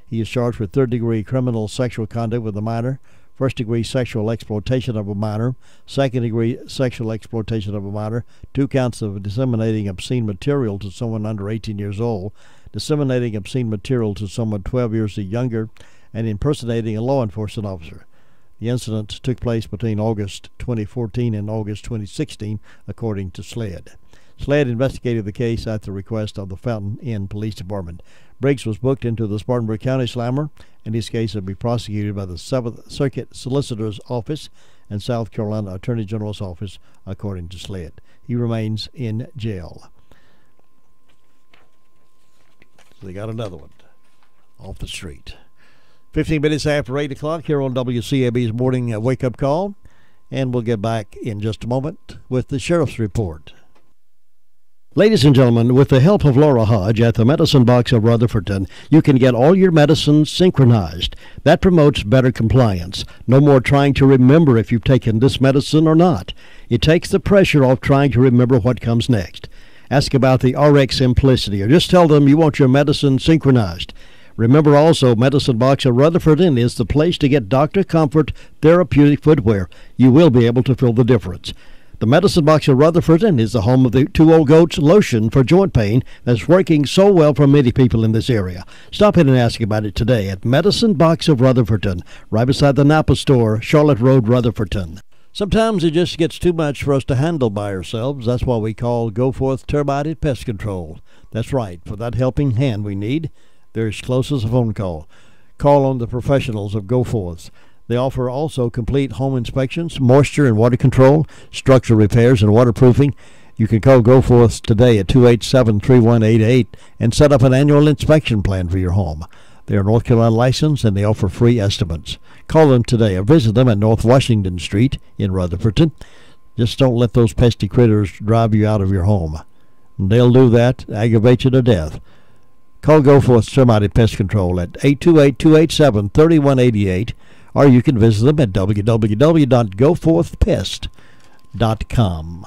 He is charged with third-degree criminal sexual conduct with a minor, first-degree sexual exploitation of a minor, second-degree sexual exploitation of a minor, 2 counts of disseminating obscene material to someone under 18 years old, disseminating obscene material to someone 12 years or younger, and impersonating a law enforcement officer. The incident took place between August 2014 and August 2016, according to SLED. SLED investigated the case at the request of the Fountain Inn Police Department. Briggs was booked into the Spartanburg County Slammer, and his case will be prosecuted by the 7th Circuit Solicitor's Office and South Carolina Attorney General's Office, according to SLED. He remains in jail. So they got another one off the street. 15 minutes after 8 o'clock here on WCAB's morning wake-up call. And we'll get back in just a moment with the Sheriff's Report. Ladies and gentlemen, with the help of Laura Hodge at the Medicine Box of Rutherfordton, you can get all your medicines synchronized. That promotes better compliance. No more trying to remember if you've taken this medicine or not. It takes the pressure off trying to remember what comes next. Ask about the RX Simplicity, or just tell them you want your medicine synchronized. Remember also, Medicine Box of Rutherfordton is the place to get Dr. Comfort therapeutic footwear. You will be able to feel the difference. The Medicine Box of Rutherfordton is the home of the 2 Old Goats lotion for joint pain that's working so well for many people in this area. Stop in and ask about it today at Medicine Box of Rutherfordton, right beside the Napa store, Charlotte Road, Rutherfordton. Sometimes it just gets too much for us to handle by ourselves. That's why we call Go Forth Termite Pest Control. That's right. For that helping hand we need, they're as close as a phone call. Call on the professionals of Go Forth. They offer also complete home inspections, moisture and water control, structural repairs, and waterproofing. You can call Go Forth today at 287-3188 and set up an annual inspection plan for your home. They are North Carolina licensed and they offer free estimates. Call them today or visit them at North Washington Street in Rutherfordton. Just don't let those pesky critters drive you out of your home. They'll do that, aggravate you to death. Call Go Forth Termite Pest Control at 828-287-3188. Or you can visit them at www.goforthpest.com.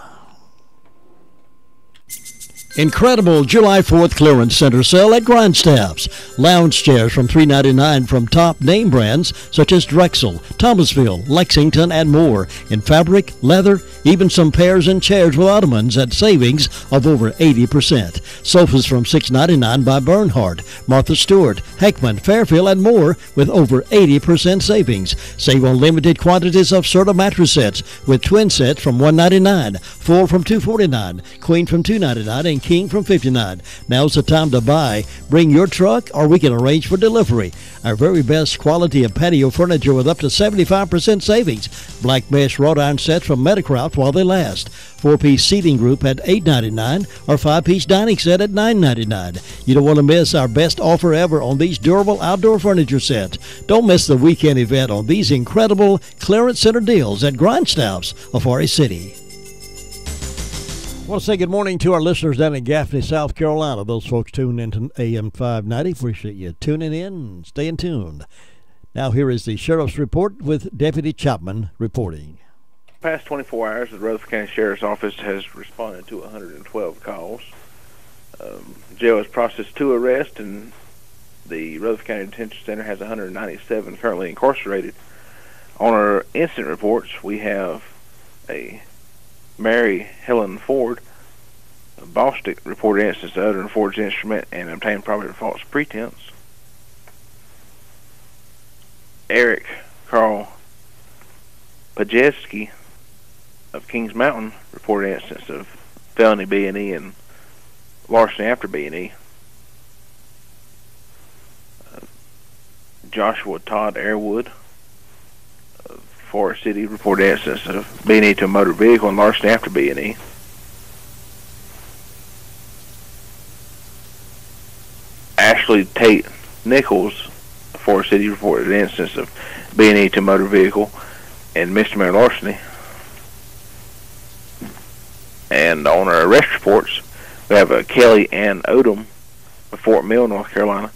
Incredible July 4th clearance center sale at Grindstaff's. Lounge chairs from $3.99 from top name brands such as Drexel, Thomasville, Lexington, and more. In fabric, leather, even some pairs and chairs with ottomans at savings of over 80%. Sofas from $6.99 by Bernhardt, Martha Stewart, Heckman, Fairfield, and more with over 80% savings. Save on limited quantities of Serta mattress sets with twin sets from $1.99, full from $2.49, queen from $2.99, and king from $59. Now's the time to buy. Bring your truck or we can arrange for delivery. Our very best quality of patio furniture with up to 75% savings. Black mesh wrought iron sets from Metacraft while they last. 4-piece seating group at $8.99 or 5-piece dining set at $9.99. You don't want to miss our best offer ever on these durable outdoor furniture sets. Don't miss the weekend event on these incredible clearance center deals at Grindstaff's of Forest City. I want to say good morning to our listeners down in Gaffney, South Carolina. Those folks tuned into AM 590. Appreciate you tuning in and staying tuned. Now here is the Sheriff's Report with Deputy Chapman reporting. Past 24 hours, the Rutherford County Sheriff's Office has responded to 112 calls. Jail has processed 2 arrests, and the Rutherford County Detention Center has 197 currently incarcerated. On our incident reports, we have a Mary Helen Ford, Bostic reported instance of uttering a forged instrument and obtained property under false pretense. Eric Carl Pajeski of Kings Mountain reported instance of felony B&E and larceny after B&E. Joshua Todd Airwood of Forest City reported instance of B&E to a motor vehicle and larceny after B&E. Ashley Tate Nichols of Forest City reported an instance of B&E to a motor vehicle and misdemeanor larceny. And on our arrest reports, we have Kelly Ann Odom of Fort Mill, North Carolina,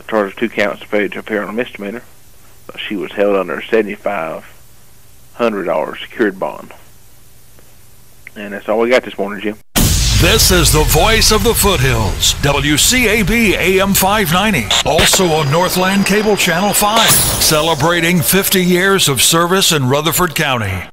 charged with 2 counts of failure to appear on a misdemeanor. She was held under a $7,500 secured bond. And that's all we got this morning, Jim. This is the voice of the foothills, WCAB AM 590. Also on Northland Cable Channel 5, celebrating 50 years of service in Rutherford County.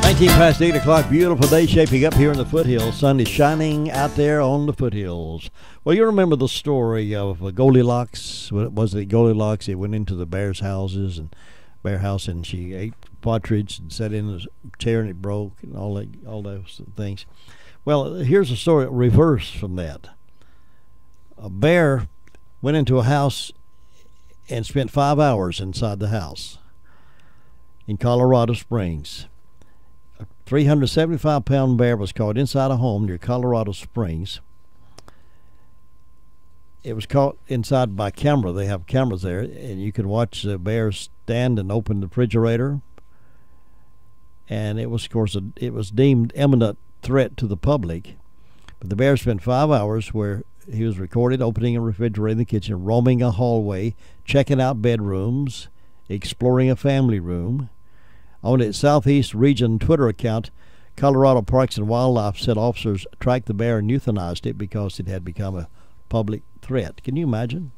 19 past 8 o'clock, beautiful day shaping up here in the foothills. Sun is shining out there on the foothills. Well, you remember the story of Goldilocks. Was it Goldilocks? It went into the bear's house, and she ate partridge and sat in a chair and it broke and all those things. Well, here's a story reverse from that. A bear went into a house and spent 5 hours inside the house in Colorado Springs. A 375-pound bear was caught inside a home near Colorado Springs. It was caught inside by camera. They have cameras there, and you can watch the bears stand and open the refrigerator. And it was, of course, it was deemed imminent threat to the public. But the bear spent 5 hours where he was recorded opening a refrigerator in the kitchen, roaming a hallway, checking out bedrooms, exploring a family room. On its Southeast Region Twitter account, Colorado Parks and Wildlife said officers tracked the bear and euthanized it because it had become a public threat. Can you imagine?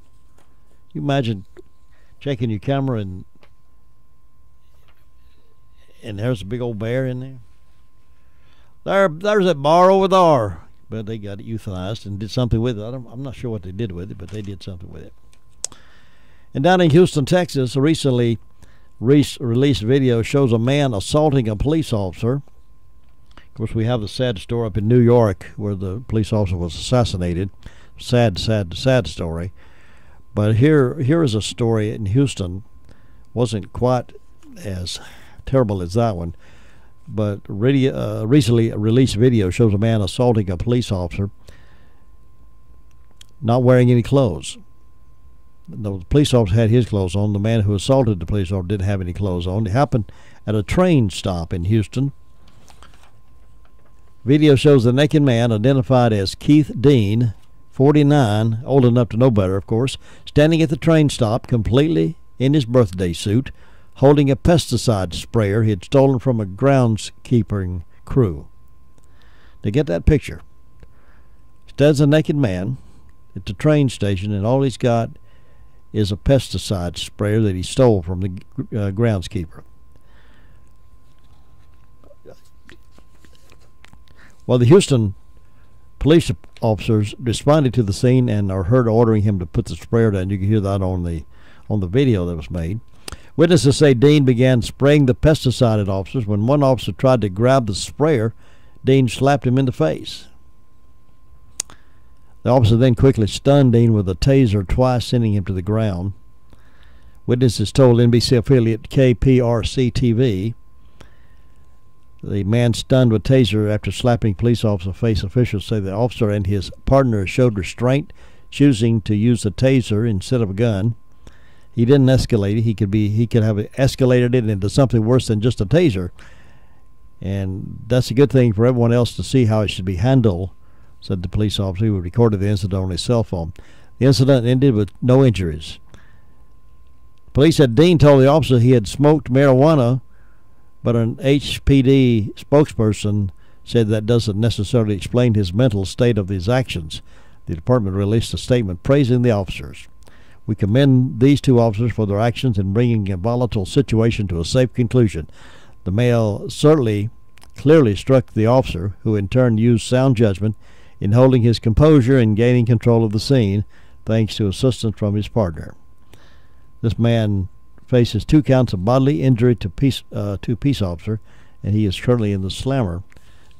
You imagine checking your camera and there's a big old bear in there. There's that bar over there. But they got it euthanized and did something with it. I'm not sure what they did with it, but they did something with it. And down in Houston, Texas, a recently released video shows a man assaulting a police officer. Of course, we have the sad story up in New York where the police officer was assassinated. Sad story. But here is a story in Houston. Wasn't quite as terrible as that one. But recently released video shows a man assaulting a police officer not wearing any clothes. The police officer had his clothes on. The man who assaulted the police officer didn't have any clothes on. It happened at a train stop in Houston. Video shows the naked man, identified as Keith Dean, 49, old enough to know better, of course, standing at the train stop completely in his birthday suit, holding a pesticide sprayer he had stolen from a groundskeeping crew. To get that picture, stands a naked man at the train station, and all he's got is a pesticide sprayer that he stole from the groundskeeper. Well, the Houston police officers responded to the scene and are heard ordering him to put the sprayer down. You can hear that on the video that was made. Witnesses say Dean began spraying the pesticide at officers. When one officer tried to grab the sprayer, Dean slapped him in the face. The officer then quickly stunned Dean with a taser twice, sending him to the ground. Witnesses told NBC affiliate KPRC-TV the man stunned with taser after slapping police officer face. Officials say the officer and his partner showed restraint, choosing to use the taser instead of a gun. He didn't escalate it. He could have escalated it into something worse than just a taser. And that's a good thing for everyone else to see how it should be handled, said the police officer who recorded the incident on his cell phone. The incident ended with no injuries. Police said Dean told the officer he had smoked marijuana, but an HPD spokesperson said that doesn't necessarily explain his mental state of his actions. The department released a statement praising the officers. We commend these two officers for their actions in bringing a volatile situation to a safe conclusion. The male certainly clearly struck the officer, who in turn used sound judgment in holding his composure and gaining control of the scene, thanks to assistance from his partner. This man faces 2 counts of bodily injury to peace officer, and he is currently in the slammer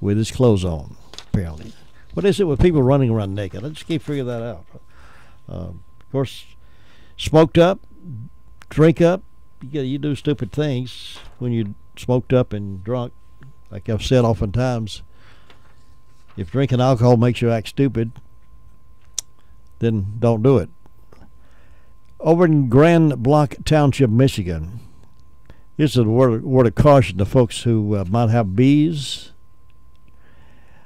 with his clothes on, apparently. What is it with people running around naked? I just can't figure that out. Of course, smoked up, drink up, you do stupid things when you're smoked up and drunk. Like I've said oftentimes, if drinking alcohol makes you act stupid, then don't do it. Over in Grand Blanc Township, Michigan, here's a word of caution to folks who might have bees.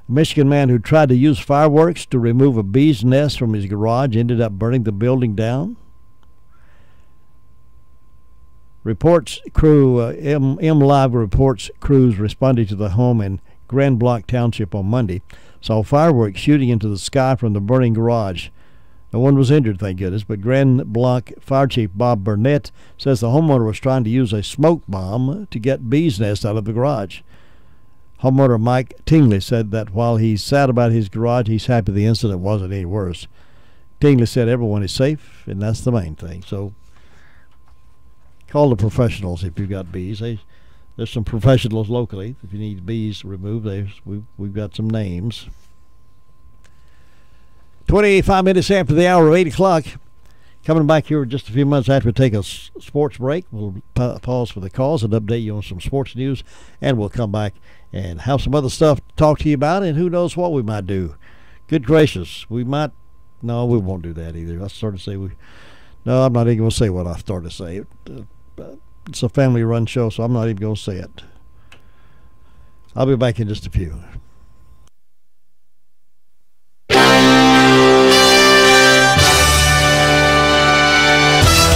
A Michigan man who tried to use fireworks to remove a bee's nest from his garage ended up burning the building down. Reports crew M Live reports crews responding to the home in Grand Blanc Township on Monday saw fireworks shooting into the sky from the burning garage. No one was injured, thank goodness, but Grand Blanc Fire Chief Bob Burnett says the homeowner was trying to use a smoke bomb to get bees' nests out of the garage. Homeowner Mike Tingley said that while he's sad about his garage, he's happy the incident wasn't any worse. Tingley said everyone is safe, and that's the main thing. So call the professionals if you've got bees. There's some professionals locally. If you need bees removed, we've got some names. 25 minutes after the hour of 8 o'clock. Coming back here in just a few minutes after we take a sports break. We'll pause for the calls and update you on some sports news, and we'll come back and have some other stuff to talk to you about, and who knows what we might do. Good gracious, we might. No, we won't do that either. I started to say no, I'm not even going to say what I started to say. It's a family-run show, so I'm not even going to say it. I'll be back in just a few.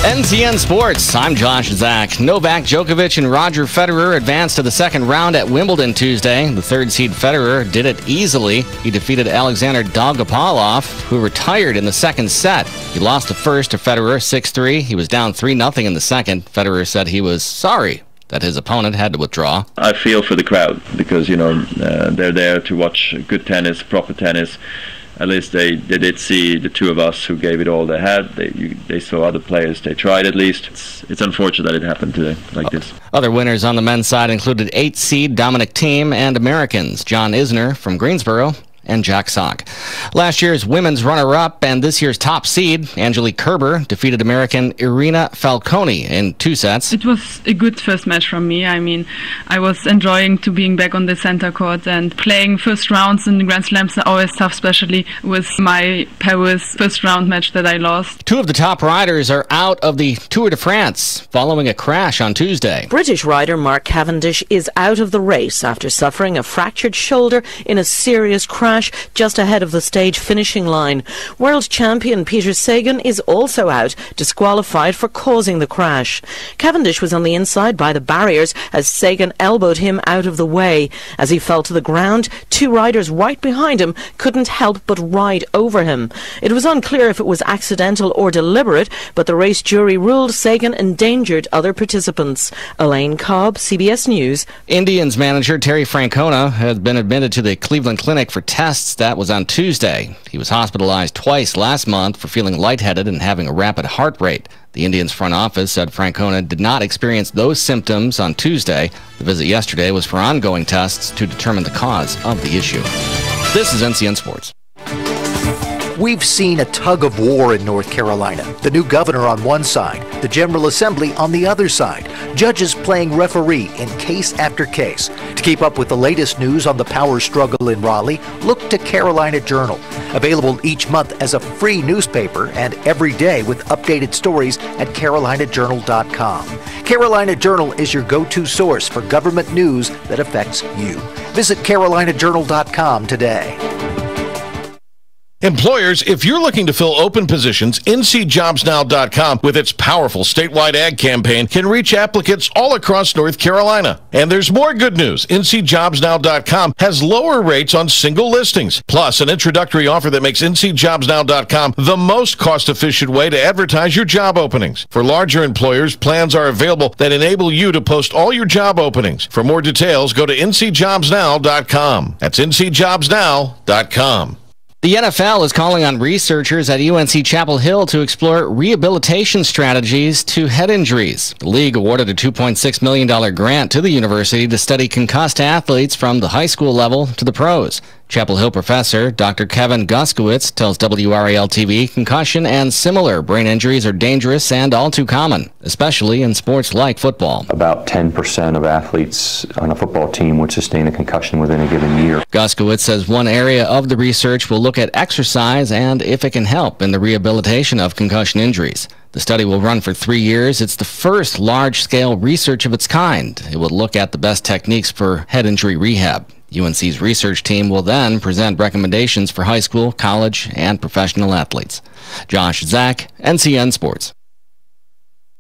NCN Sports, I'm Josh Zach. Novak Djokovic and Roger Federer advanced to the second round at Wimbledon Tuesday. The third seed Federer did it easily. He defeated Alexander Dolgopolov, who retired in the second set. He lost the first to Federer 6-3. He was down 3-0 in the second. Federer said he was sorry that his opponent had to withdraw. I feel for the crowd because, they're there to watch good tennis, proper tennis. At least they did see the two of us who gave it all they had. They saw other players. They tried at least. It's unfortunate that it happened today like this. Other winners on the men's side included 8th seed Dominic Thiem and Americans John Isner from Greensboro and Jack Sock. Last year's women's runner-up and this year's top seed, Angelique Kerber, defeated American Irina Falconi in 2 sets. It was a good first match from me. I mean, I was enjoying to being back on the center court, and playing first rounds in the Grand Slams are always tough, especially with my Paris first round match that I lost. 2 of the top riders are out of the Tour de France following a crash on Tuesday. British rider Mark Cavendish is out of the race after suffering a fractured shoulder in a serious crash just ahead of the stage finishing line. World champion Peter Sagan is also out, disqualified for causing the crash. Cavendish was on the inside by the barriers as Sagan elbowed him out of the way. As he fell to the ground, 2 riders right behind him couldn't help but ride over him. It was unclear if it was accidental or deliberate, but the race jury ruled Sagan endangered other participants. Elaine Cobb, CBS News. Indians manager Terry Francona has been admitted to the Cleveland Clinic for tests. That was on Tuesday. He was hospitalized twice last month for feeling lightheaded and having a rapid heart rate. The Indians front office said Francona did not experience those symptoms on Tuesday. The visit yesterday was for ongoing tests to determine the cause of the issue. This is NCN Sports. We've seen a tug of war in North Carolina. The new governor on one side, the General Assembly on the other side. Judges playing referee in case after case. To keep up with the latest news on the power struggle in Raleigh, look to Carolina Journal. Available each month as a free newspaper and every day with updated stories at carolinajournal.com. Carolina Journal is your go-to source for government news that affects you. Visit carolinajournal.com today. Employers, if you're looking to fill open positions, NCJobsNow.com with its powerful statewide ad campaign can reach applicants all across North Carolina. And there's more good news. NCJobsNow.com has lower rates on single listings, plus an introductory offer that makes NCJobsNow.com the most cost-efficient way to advertise your job openings. For larger employers, plans are available that enable you to post all your job openings. For more details, go to NCJobsNow.com. That's NCJobsNow.com. The NFL is calling on researchers at UNC Chapel Hill to explore rehabilitation strategies to head injuries. The league awarded a $2.6 million grant to the university to study concussed athletes from the high school level to the pros. Chapel Hill professor Dr. Kevin Guskowitz tells WRAL-TV concussion and similar brain injuries are dangerous and all too common, especially in sports like football. About 10% of athletes on a football team would sustain a concussion within a given year. Guskowitz says one area of the research will look at exercise and if it can help in the rehabilitation of concussion injuries. The study will run for 3 years. It's the first large-scale research of its kind. It will look at the best techniques for head injury rehab. UNC's research team will then present recommendations for high school, college, and professional athletes. Josh Zach, NCN Sports.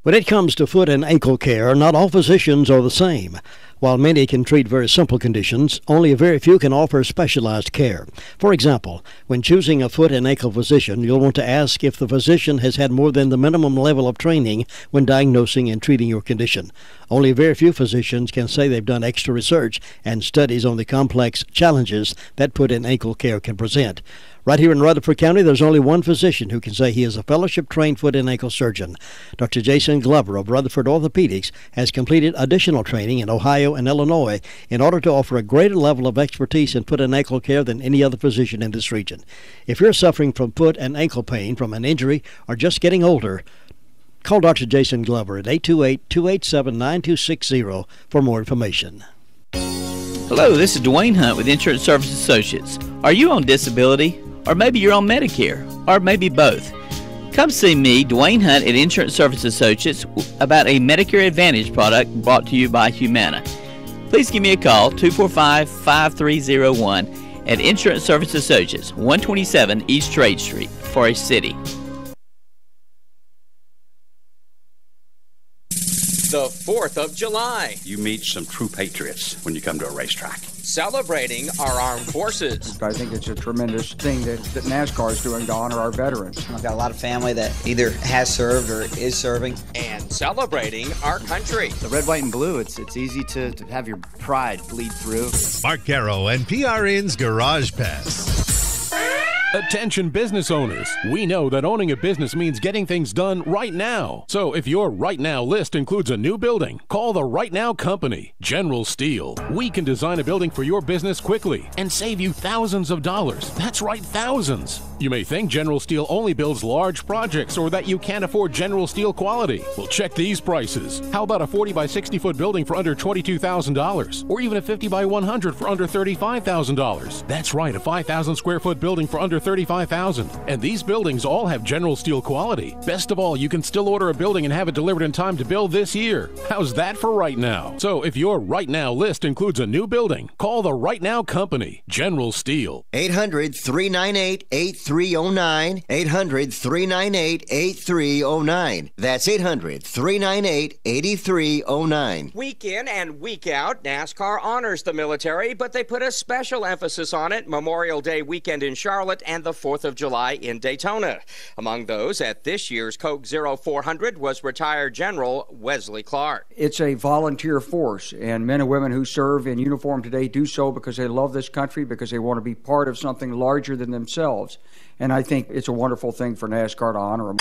When it comes to foot and ankle care, not all physicians are the same. While many can treat very simple conditions, only a very few can offer specialized care. For example, when choosing a foot and ankle physician, you'll want to ask if the physician has had more than the minimum level of training when diagnosing and treating your condition. Only very few physicians can say they've done extra research and studies on the complex challenges that foot and ankle care can present. Right here in Rutherford County, there's only one physician who can say he is a fellowship-trained foot and ankle surgeon. Dr. Jason Glover of Rutherford Orthopedics has completed additional training in Ohio and Illinois in order to offer a greater level of expertise in foot and ankle care than any other physician in this region. If you're suffering from foot and ankle pain from an injury or just getting older, call Dr. Jason Glover at 828-287-9260 for more information. Hello, this is Dwayne Hunt with Insurance Service Associates. Are you on disability? Or maybe you're on Medicare, or maybe both. Come see me, Dwayne Hunt at Insurance Service Associates, about a Medicare Advantage product brought to you by Humana. Please give me a call, 245-5301 at Insurance Service Associates, 127 East Trade Street, Forest City. The 4th of July. You meet some true patriots when you come to a racetrack. Celebrating our armed forces. I think it's a tremendous thing that NASCAR is doing to honor our veterans. I've got a lot of family that either has served or is serving. And celebrating our country. The red, white, and blue, it's easy to have your pride bleed through. Mark Garrow and PRN's Garage Pass. Attention business owners. We know that owning a business means getting things done right now. So if your right now list includes a new building, call the Right Now Company, General Steel. We can design a building for your business quickly and save you thousands of dollars. That's right, thousands. You may think General Steel only builds large projects or that you can't afford General Steel quality. Well, check these prices. How about a 40 by 60 foot building for under $22,000? Or even a 50 by 100 for under $35,000? That's right, a 5,000 square foot building for under $35,000. And these buildings all have General Steel quality. Best of all, you can still order a building and have it delivered in time to build this year. How's that for right now? So if your right now list includes a new building, call the Right Now Company, General Steel. 800-398-8309. 800-398-8309. That's 800-398-8309. Week in and week out, NASCAR honors the military, but they put a special emphasis on it Memorial Day weekend in Charlotte and the 4th of July in Daytona. Among those at this year's Coke 0400 was retired General Wesley Clark. It's a volunteer force, and men and women who serve in uniform today do so because they love this country, because they want to be part of something larger than themselves. And I think it's a wonderful thing for NASCAR to honor them.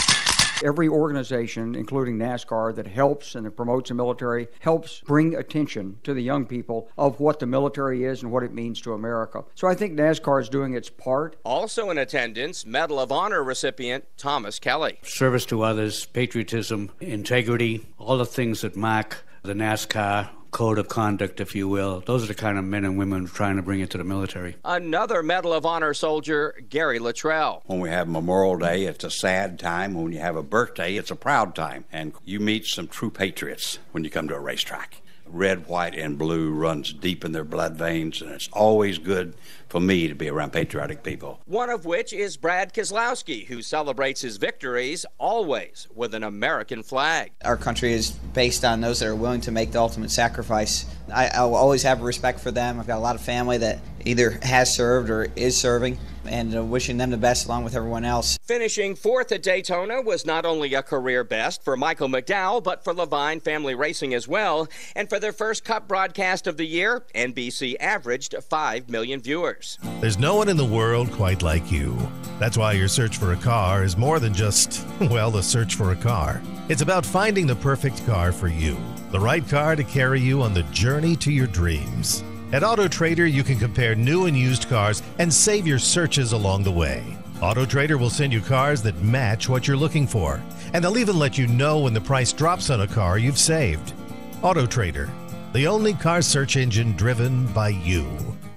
Every organization, including NASCAR, that helps and that promotes the military helps bring attention to the young people of what the military is and what it means to America. So I think NASCAR is doing its part. Also in attendance, Medal of Honor recipient Thomas Kelly. Service to others, patriotism, integrity, all the things that mark the NASCAR code of conduct, if you will. Those are the kind of men and women trying to bring it to the military. Another Medal of Honor soldier, Gary Luttrell. When we have Memorial Day, it's a sad time. When you have a birthday, it's a proud time. And you meet some true patriots when you come to a racetrack. Red, white, and blue runs deep in their blood veins, and it's always good for me to be around patriotic people. One of which is Brad Keselowski, who celebrates his victories always with an American flag. Our country is based on those that are willing to make the ultimate sacrifice. I will always have respect for them. I've got a lot of family that either has served or is serving, and wishing them the best along with everyone else. Finishing 4th at Daytona was not only a career best for Michael McDowell, but for Levine Family Racing as well. And for their first Cup broadcast of the year, NBC averaged 5 million viewers. There's no one in the world quite like you. That's why your search for a car is more than just, well, the search for a car. It's about finding the perfect car for you. The right car to carry you on the journey to your dreams. At Auto Trader, you can compare new and used cars and save your searches along the way. Auto Trader will send you cars that match what you're looking for, and they'll even let you know when the price drops on a car you've saved. Auto Trader, the only car search engine driven by you.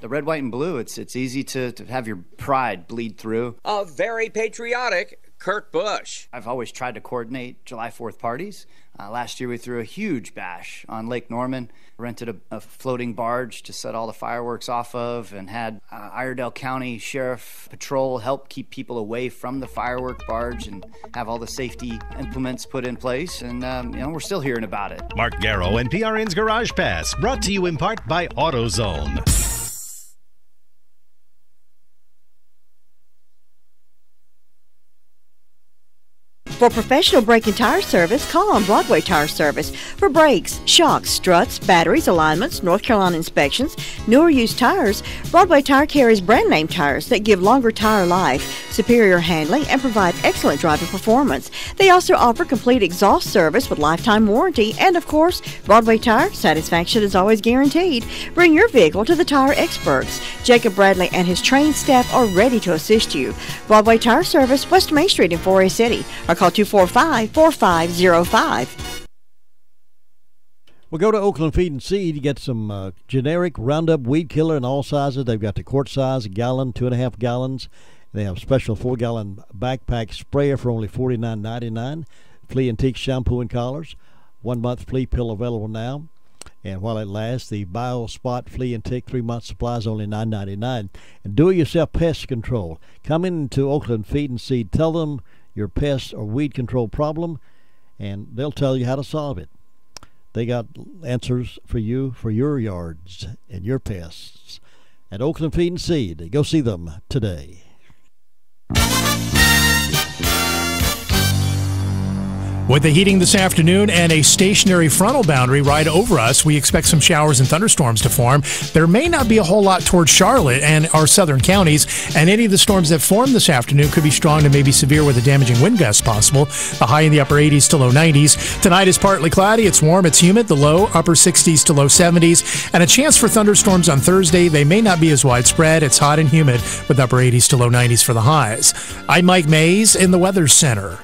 The red, white, and blue, it's easy to have your pride bleed through. A very patriotic Kurt Busch. I've always tried to coordinate July 4th parties. Last year we threw a huge bash on Lake Norman, rented a floating barge to set all the fireworks off of, and had Iredell County Sheriff Patrol help keep people away from the firework barge and have all the safety implements put in place. And, we're still hearing about it. Mark Garrow and PRN's Garage Pass, brought to you in part by AutoZone. For professional brake and tire service, call on Broadway Tire Service. For brakes, shocks, struts, batteries, alignments, North Carolina inspections, new or used tires, Broadway Tire carries brand name tires that give longer tire life, superior handling, and provide excellent driving performance. They also offer complete exhaust service with lifetime warranty, and of course, Broadway Tire satisfaction is always guaranteed. Bring your vehicle to the tire experts. Jacob Bradley and his trained staff are ready to assist you. Broadway Tire Service, West Main Street in 4A City, or call 245-4505. We'll go to Oakland Feed and Seed. You get some generic Roundup weed killer in all sizes. They've got the quart size, a gallon, 2.5 gallons, They have special 4-gallon backpack sprayer for only $49.99. Flea and Tick shampoo and collars. 1 month flea pill available now. And while it lasts, the BioSpot Flea and Tick 3-month supply is only $9.99. And do-it-yourself pest control. Come into Oakland Feed and Seed. Tell them your pest or weed control problem, and they'll tell you how to solve it. They got answers for you for your yards and your pests at Oakland Feed and Seed. Go see them today. With the heating this afternoon and a stationary frontal boundary right over us, we expect some showers and thunderstorms to form. There may not be a whole lot towards Charlotte and our southern counties, and any of the storms that form this afternoon could be strong to maybe severe with a damaging wind gust possible. The high in the upper 80s to low 90s. Tonight is partly cloudy. It's warm. It's humid. The low upper 60s to low 70s. And a chance for thunderstorms on Thursday. They may not be as widespread. It's hot and humid with upper 80s to low 90s for the highs. I'm Mike Mays in the Weather Center.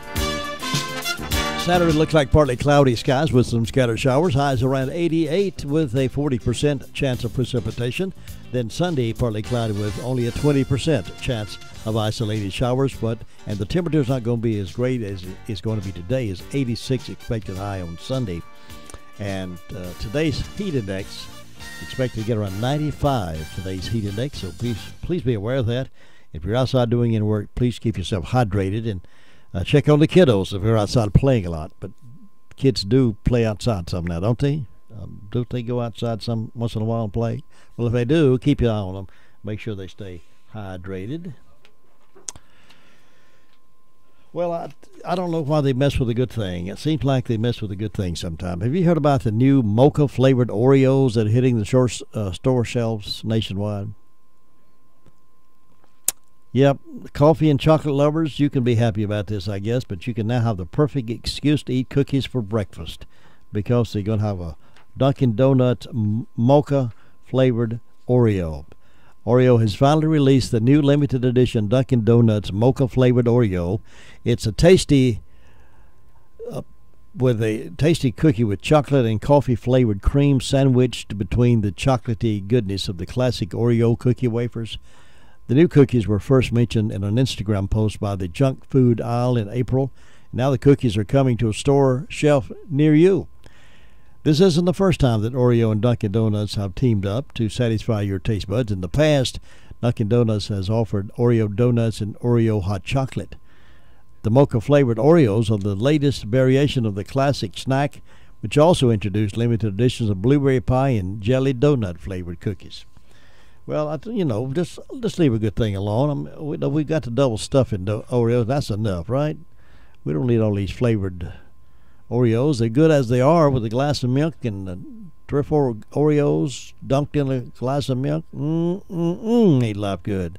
Saturday looks like partly cloudy skies with some scattered showers. Highs around 88 with a 40% chance of precipitation. Then Sunday, partly cloudy with only a 20% chance of isolated showers. And the temperature's not going to be as great as it's going to be today. Is 86 expected high on Sunday. And today's heat index expected to get around 95. Today's heat index. So please be aware of that. If you're outside doing any work, please keep yourself hydrated and check on the kiddos if they're outside playing a lot. But kids do play outside some now, don't they? Don't they go outside some once in a while and play? Well, if they do, keep your eye on them. Make sure they stay hydrated. Well, I don't know why they mess with a good thing. It seems like they mess with a good thing sometimes. Have you heard about the new mocha-flavored Oreos that are hitting the store shelves nationwide? Yep, coffee and chocolate lovers, you can be happy about this, I guess, but you can now have the perfect excuse to eat cookies for breakfast because they're going to have a Dunkin' Donuts mocha-flavored Oreo. Oreo has finally released the new limited edition Dunkin' Donuts mocha-flavored Oreo. It's a tasty cookie with chocolate and coffee-flavored cream sandwiched between the chocolatey goodness of the classic Oreo cookie wafers. The new cookies were first mentioned in an Instagram post by the junk food aisle in April. Now the cookies are coming to a store shelf near you. This isn't the first time that Oreo and Dunkin' Donuts have teamed up to satisfy your taste buds. In the past, Dunkin' Donuts has offered Oreo donuts and Oreo hot chocolate. The mocha-flavored Oreos are the latest variation of the classic snack, which also introduced limited editions of blueberry pie and jelly donut-flavored cookies. Well, just leave a good thing alone. We got the double stuff in Oreos. That's enough, right? We don't need all these flavored Oreos. They're good as they are with a glass of milk and 3 or 4 Oreos dunked in a glass of milk. Ain't life good.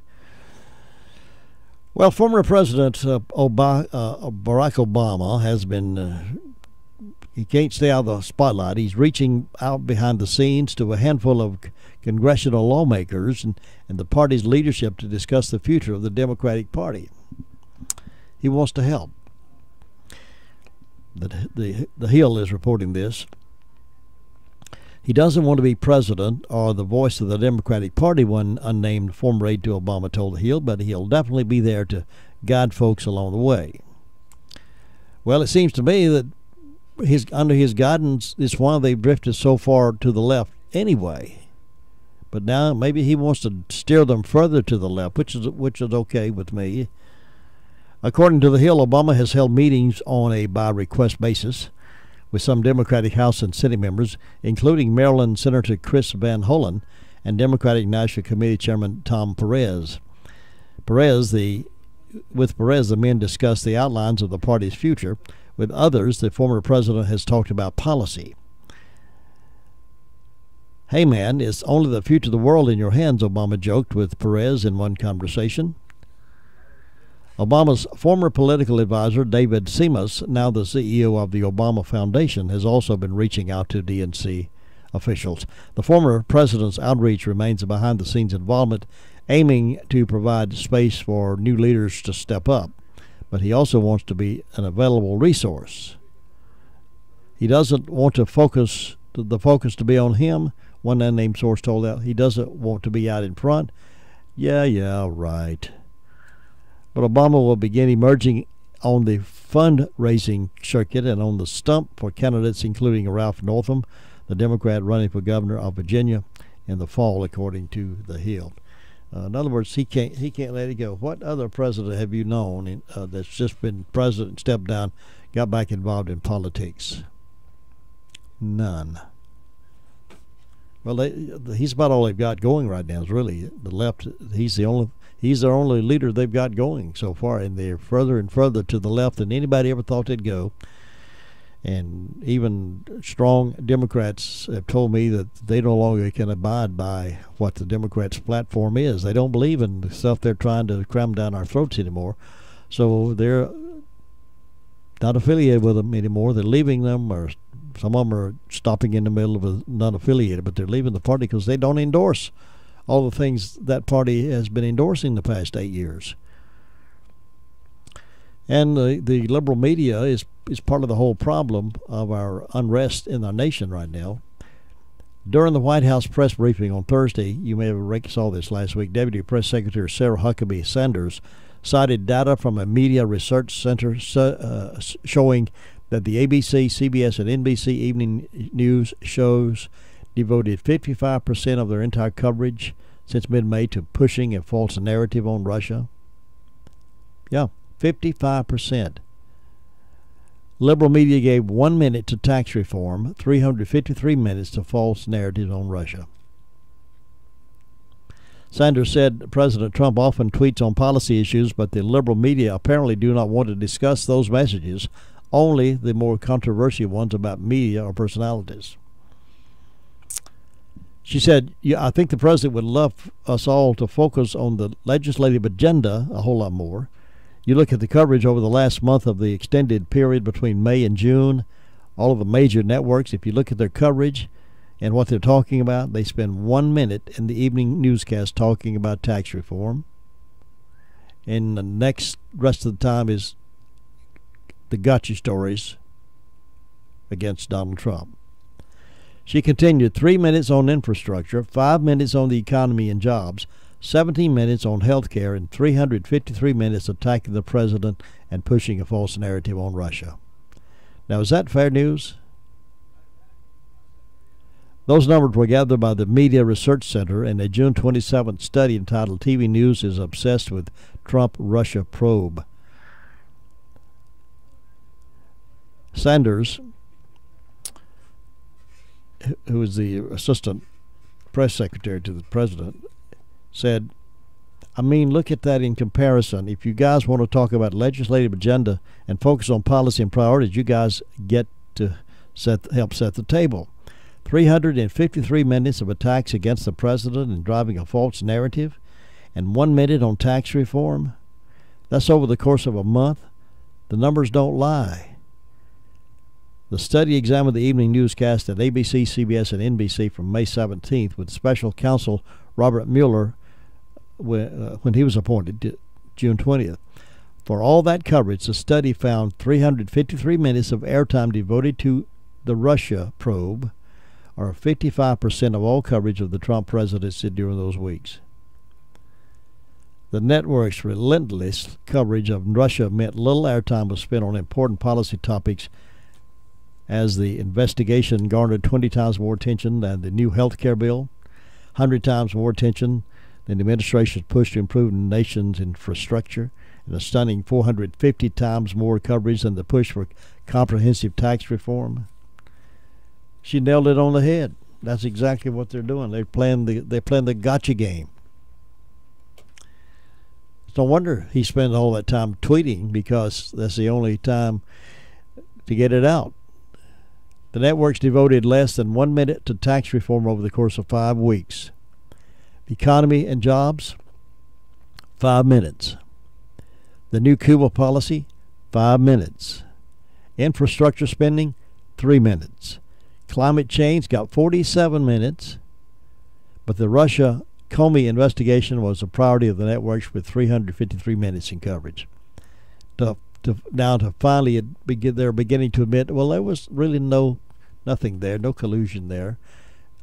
Well, former President Barack Obama has been... he can't stay out of the spotlight. He's reaching out behind the scenes to a handful of congressional lawmakers and the party's leadership to discuss the future of the Democratic Party. He wants to help. The Hill is reporting this. He doesn't want to be president or the voice of the Democratic Party, one unnamed former aide to Obama told the Hill, but he'll definitely be there to guide folks along the way. Well, it seems to me that under his guidance, it's why they've drifted so far to the left anyway. But now maybe he wants to steer them further to the left, which is okay with me. According to the Hill, Obama has held meetings on a by-request basis with some Democratic House and Senate members, including Maryland Senator Chris Van Hollen and Democratic National Committee Chairman Tom Perez. With Perez, the men discussed the outlines of the party's future. With others, the former president has talked about policy. Hey man, it's only the future of the world in your hands, Obama joked with Perez in one conversation. Obama's former political advisor, David Seamus, now the CEO of the Obama Foundation, has also been reaching out to DNC officials. The former president's outreach remains a behind-the-scenes involvement, aiming to provide space for new leaders to step up. But he also wants to be an available resource. He doesn't want the focus to be on him. One unnamed source told out he doesn't want to be out in front. Yeah, right. But Obama will begin emerging on the fundraising circuit and on the stump for candidates including Ralph Northam, the Democrat running for governor of Virginia in the fall, according to The Hill. In other words, he can't let it go. What other president have you known that's just been president, stepped down, got back involved in politics? None. Well, he's about all they've got going right now. Is really the left. He's their only leader they've got going so far, and they're further and further to the left than anybody ever thought they'd go. And even strong Democrats have told me that they no longer can abide by what the Democrats' platform is. They don't believe in the stuff they're trying to cram down our throats anymore. So they're not affiliated with them anymore. They're leaving them, or some of them are stopping in the middle of a non-affiliated, but they're leaving the party because they don't endorse all the things that party has been endorsing the past 8 years. And the liberal media is part of the whole problem of our unrest in our nation right now. During the White House press briefing on Thursday, you may have saw this last week, Deputy Press Secretary Sarah Huckabee Sanders cited data from a media research center showing that the ABC, CBS, and NBC evening news shows devoted 55% of their entire coverage since mid-May to pushing a false narrative on Russia. Yeah, 55%. Liberal media gave 1 minute to tax reform, 353 minutes to false narratives on Russia. Sanders said President Trump often tweets on policy issues, but the liberal media apparently do not want to discuss those messages, only the more controversial ones about media or personalities. She said, I think the president would love us all to focus on the legislative agenda a whole lot more. You look at the coverage over the last month of the extended period between May and June, all of the major networks, if you look at their coverage and what they're talking about, they spend 1 minute in the evening newscast talking about tax reform. And the rest of the time is the gotcha stories against Donald Trump. She continued, 3 minutes on infrastructure, 5 minutes on the economy and jobs, 17 minutes on health care, and 353 minutes attacking the president and pushing a false narrative on Russia. Now, is that fair news? Those numbers were gathered by the Media Research Center in a June 27th study entitled TV News is Obsessed with Trump-Russia Probe. Sanders, who is the assistant press secretary to the president, said, look at that in comparison. If you guys want to talk about legislative agenda and focus on policy and priorities, you guys get to help set the table. 353 minutes of attacks against the president and driving a false narrative, and 1 minute on tax reform. That's over the course of a month. The numbers don't lie. The study examined the evening newscast at ABC, CBS, and NBC from May 17th with special counsel Robert Mueller when he was appointed June 20th. For all that coverage, the study found 353 minutes of airtime devoted to the Russia probe, or 55% of all coverage of the Trump presidency during those weeks. The network's relentless coverage of Russia meant little airtime was spent on important policy topics, as the investigation garnered 20 times more attention than the new health care bill, 100 times more attention than the administration's push to improve the nation's infrastructure, and a stunning 450 times more coverage than the push for comprehensive tax reform. She nailed it on the head. That's exactly what they're doing. They're playing the gotcha game. It's no wonder he spends all that time tweeting, because that's the only time to get it out. The networks devoted less than 1 minute to tax reform over the course of 5 weeks. Economy and jobs, 5 minutes. The new Cuba policy, 5 minutes. Infrastructure spending, 3 minutes. Climate change got 47 minutes. But the Russia Comey investigation was a priority of the networks with 353 minutes in coverage. Now to finally they're beginning to admit, well, there was really nothing there, no collusion there.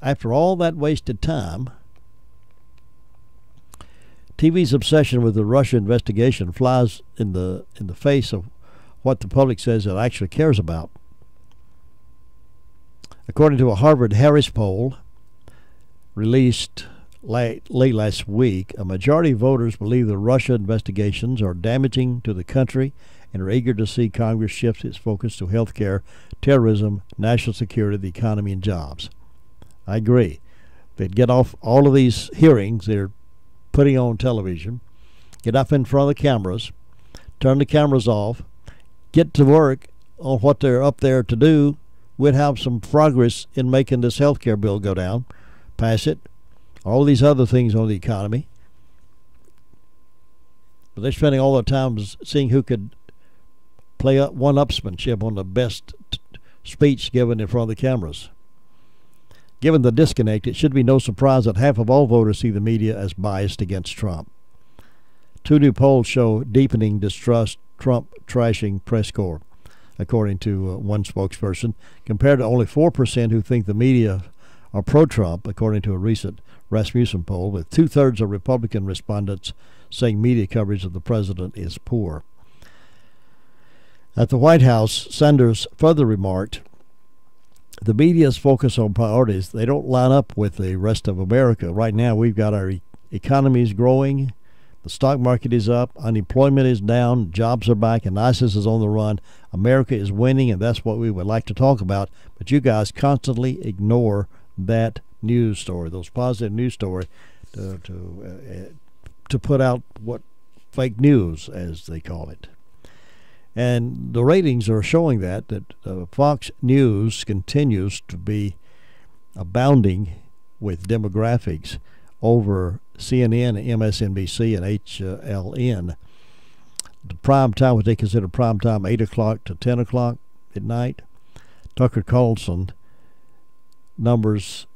After all that wasted time, TV's obsession with the Russia investigation flies in the face of what the public says it actually cares about. According to a Harvard-Harris poll released late last week, a majority of voters believe the Russia investigations are damaging to the country and are eager to see Congress shift its focus to health care, terrorism, national security, the economy, and jobs. I agree. They'd get off all of these hearings they're putting on television, get up in front of the cameras, turn the cameras off, get to work on what they're up there to do. We'd have some progress in making this health care bill go down, pass it, all these other things on the economy. But they're spending all their time seeing who could play up one-upsmanship on the best speech given in front of the cameras. Given the disconnect, it should be no surprise that half of all voters see the media as biased against Trump. 2 new polls show deepening distrust, Trump trashing press corps, according to one spokesperson, compared to only 4% who think the media are pro-Trump, according to a recent Rasmussen poll, with 2/3 of Republican respondents saying media coverage of the president is poor. At the White House, Sanders further remarked, the media's focus on priorities, they don't line up with the rest of America. Right now, we've got our economy is growing, the stock market is up, unemployment is down, jobs are back, and ISIS is on the run. America is winning, and that's what we would like to talk about. But you guys constantly ignore that news story, those positive news story, to put out what fake news, as they call it. And the ratings are showing that Fox News continues to be abounding with demographics over CNN, MSNBC, and HLN. The prime time, what they consider prime time, 8 o'clock to 10 o'clock at night. Tucker Carlson numbers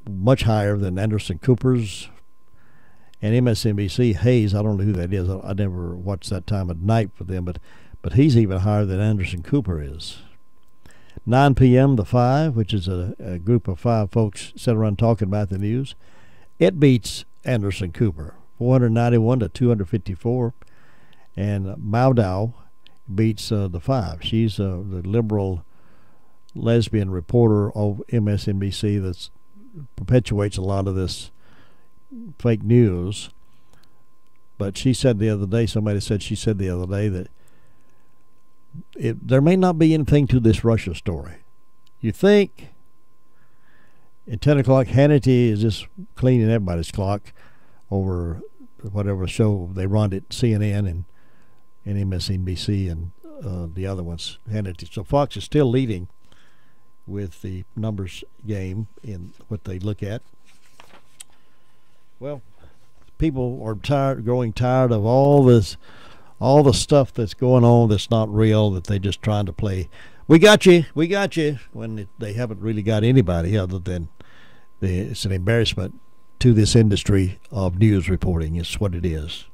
much higher than Anderson Cooper's. And MSNBC, Hayes, I don't know who that is. I never watched that time of night for them, but he's even higher than Anderson Cooper is. 9 p.m. The 5, which is a group of 5 folks sit around talking about the news. It beats Anderson Cooper, 491 to 254. And Maudow beats the 5. She's the liberal lesbian reporter of MSNBC that perpetuates a lot of this fake news. But she said the other day, she said the other day that there may not be anything to this Russia story. You think at 10 o'clock Hannity is just cleaning everybody's clock over whatever show they run at CNN and MSNBC and the other ones, Hannity. So Fox is still leading with the numbers game in what they look at. Well, people are growing tired of all the stuff that's going on that's not real, that they're just trying to play. We got you, when they haven't really got anybody other than it's an embarrassment to this industry of news reporting. It's what it is.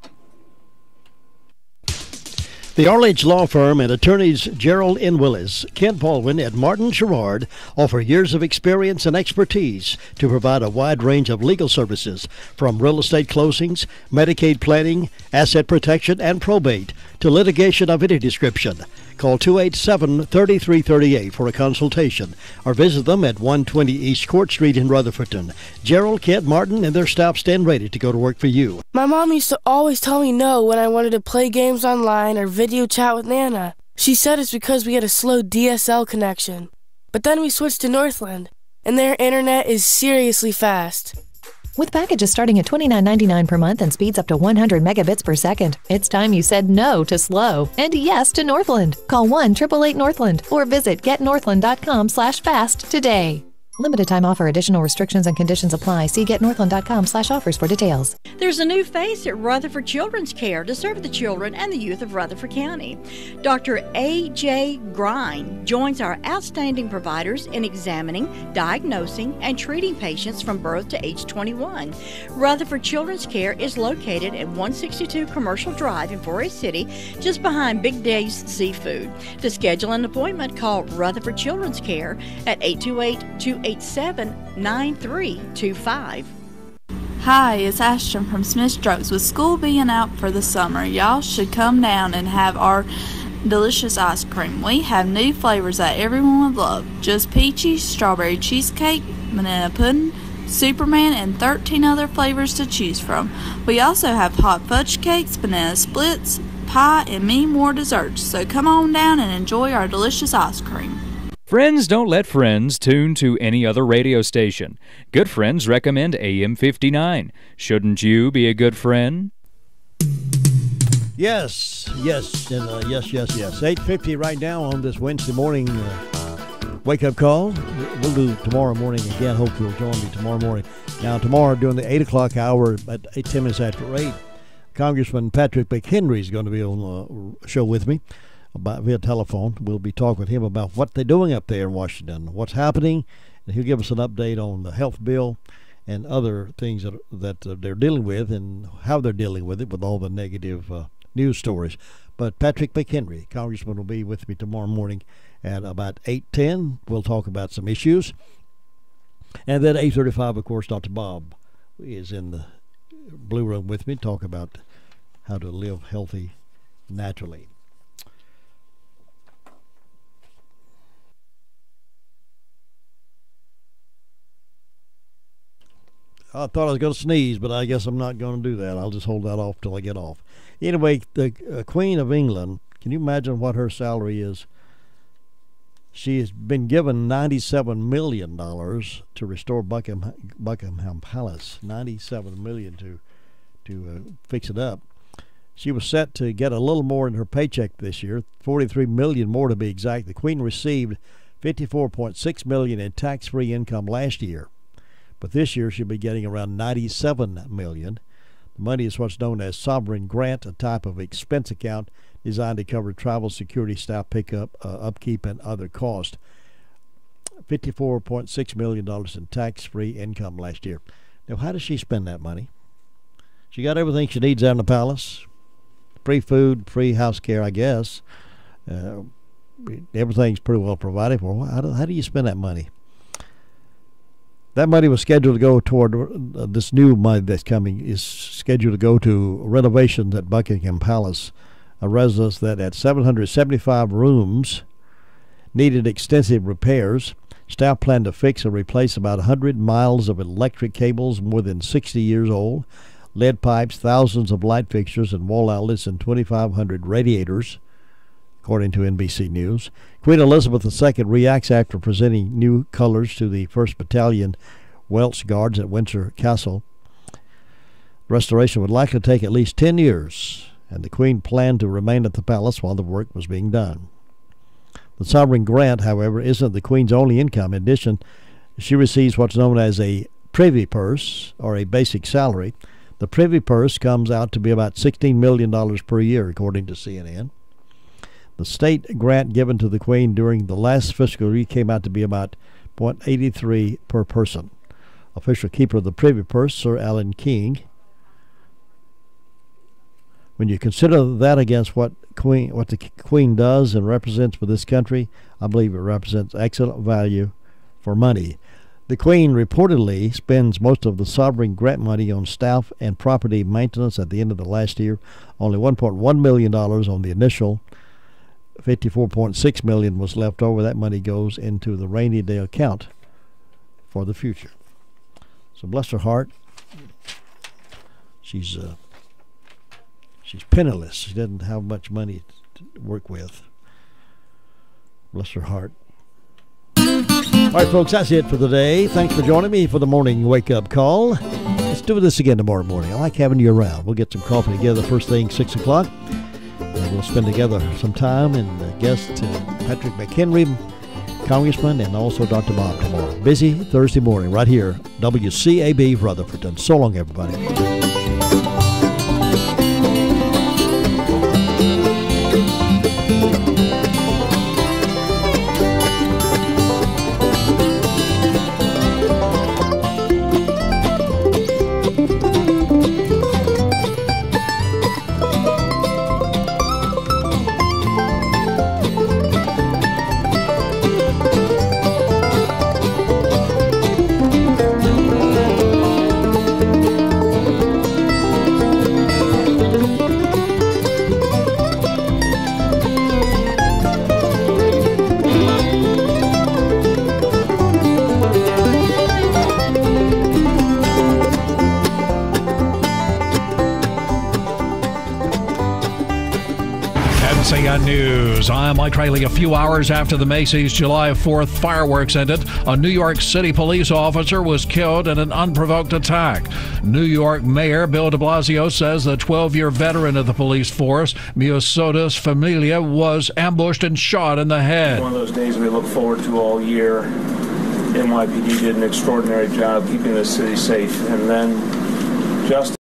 The Arledge Law Firm and attorneys Gerald N. Willis, Kent Baldwin, and Martin Sherrard offer years of experience and expertise to provide a wide range of legal services, from real estate closings, Medicaid planning, asset protection, and probate, to litigation of any description. Call 287-3338 for a consultation, or visit them at 120 East Court Street in Rutherfordton. Gerald, Kent, Martin, and their staff stand ready to go to work for you. My mom used to always tell me no when I wanted to play games online or video chat with Nana. She said it's because we had a slow DSL connection. But then we switched to Northland, and their internet is seriously fast. With packages starting at $29.99 per month and speeds up to 100 megabits per second, it's time you said no to slow and yes to Northland. Call 1-888-NORTHLAND or visit getnorthland.com/fast today. Limited time offer. Additional restrictions and conditions apply. See getnorthland.com/offers for details. There's a new face at Rutherford Children's Care to serve the children and the youth of Rutherford County. Dr. A.J. Grine joins our outstanding providers in examining, diagnosing, and treating patients from birth to age 21. Rutherford Children's Care is located at 162 Commercial Drive in Forest City, just behind Big Dave's Seafood. To schedule an appointment, call Rutherford Children's Care at 828-287-9325. Hi, it's Ashton from Smith's Drugs. With school being out for the summer, y'all should come down and have our delicious ice cream. We have new flavors that everyone would love. Just peachy, strawberry cheesecake, banana pudding, Superman, and 13 other flavors to choose from. We also have hot fudge cakes, banana splits, pie, and many more desserts. So come on down and enjoy our delicious ice cream. Friends don't let friends tune to any other radio station. Good friends recommend AM 59. Shouldn't you be a good friend? Yes, and yes. 8:50 right now on this Wednesday morning wake-up call. We'll do tomorrow morning again. Hope you'll join me tomorrow morning. Now, tomorrow during the 8 o'clock hour at 10 minutes after 8, Congressman Patrick McHenry is going to be on the show with me via telephone. We'll be talking with him about what they're doing up there in Washington, what's happening, and he'll give us an update on the health bill and other things that they're dealing with and how they're dealing with it with all the negative news stories. But Patrick McHenry, Congressman, will be with me tomorrow morning at about 8:10. We'll talk about some issues. And then 8:35, of course, Dr. Bob is in the Blue Room with me, talk about how to live healthy naturally. I thought I was going to sneeze, but I guess I'm not going to do that. I'll just hold that off till I get off. Anyway, the Queen of England, can you imagine what her salary is? She has been given $97 million to restore Buckingham Palace. $97 million to fix it up. She was set to get a little more in her paycheck this year, $43 million more to be exact. The Queen received $54.6 million in tax-free income last year. But this year she'll be getting around $97 million. The money is what's known as sovereign grant, a type of expense account designed to cover travel, security, staff pickup, upkeep, and other costs. $54.6 million in tax-free income last year. Now, how does she spend that money? She got everything she needs out in the palace. Free food, free house care, I guess. Everything's pretty well provided for. How do you spend that money? That money was scheduled to go toward this new money that's coming is scheduled to go to renovations at Buckingham Palace, a residence that had 775 rooms needed extensive repairs. Staff plan to fix and replace about 100 miles of electric cables more than 60 years old, lead pipes, thousands of light fixtures and wall outlets, and 2,500 radiators, according to NBC News. Queen Elizabeth II reacts after presenting new colors to the 1st Battalion Welsh Guards at Windsor Castle. Restoration would likely take at least 10 years, and the Queen planned to remain at the palace while the work was being done. The sovereign grant, however, isn't the Queen's only income. In addition, she receives what's known as a privy purse, or a basic salary. The privy purse comes out to be about $16 million per year, according to CNN. The state grant given to the Queen during the last fiscal year came out to be about $0.83 per person. Official keeper of the privy purse, Sir Alan King. When you consider that against what the Queen does and represents for this country, I believe it represents excellent value for money. The Queen reportedly spends most of the sovereign grant money on staff and property maintenance at the end of the last year. Only $1.1 million on the initial. $54.6 million was left over. That money goes into the rainy day account for the future. So bless her heart. She's penniless. She doesn't have much money to work with. Bless her heart. All right, folks, that's it for the day. Thanks for joining me for the morning wake-up call. Let's do this again tomorrow morning. I like having you around. We'll get some coffee together first thing, 6 o'clock. And we'll spend together some time and guest Patrick McHenry, Congressman, and also Dr. Bob tomorrow. Busy Thursday morning right here, WCAB Rutherford. So long, everybody. WCAB News. I'm Mike Riley. A few hours after the Macy's July 4th fireworks ended, a New York City police officer was killed in an unprovoked attack. New York Mayor Bill de Blasio says the 12-year veteran of the police force, Miosotis Familia, was ambushed and shot in the head. One of those days we look forward to all year. NYPD did an extraordinary job keeping the city safe. And then just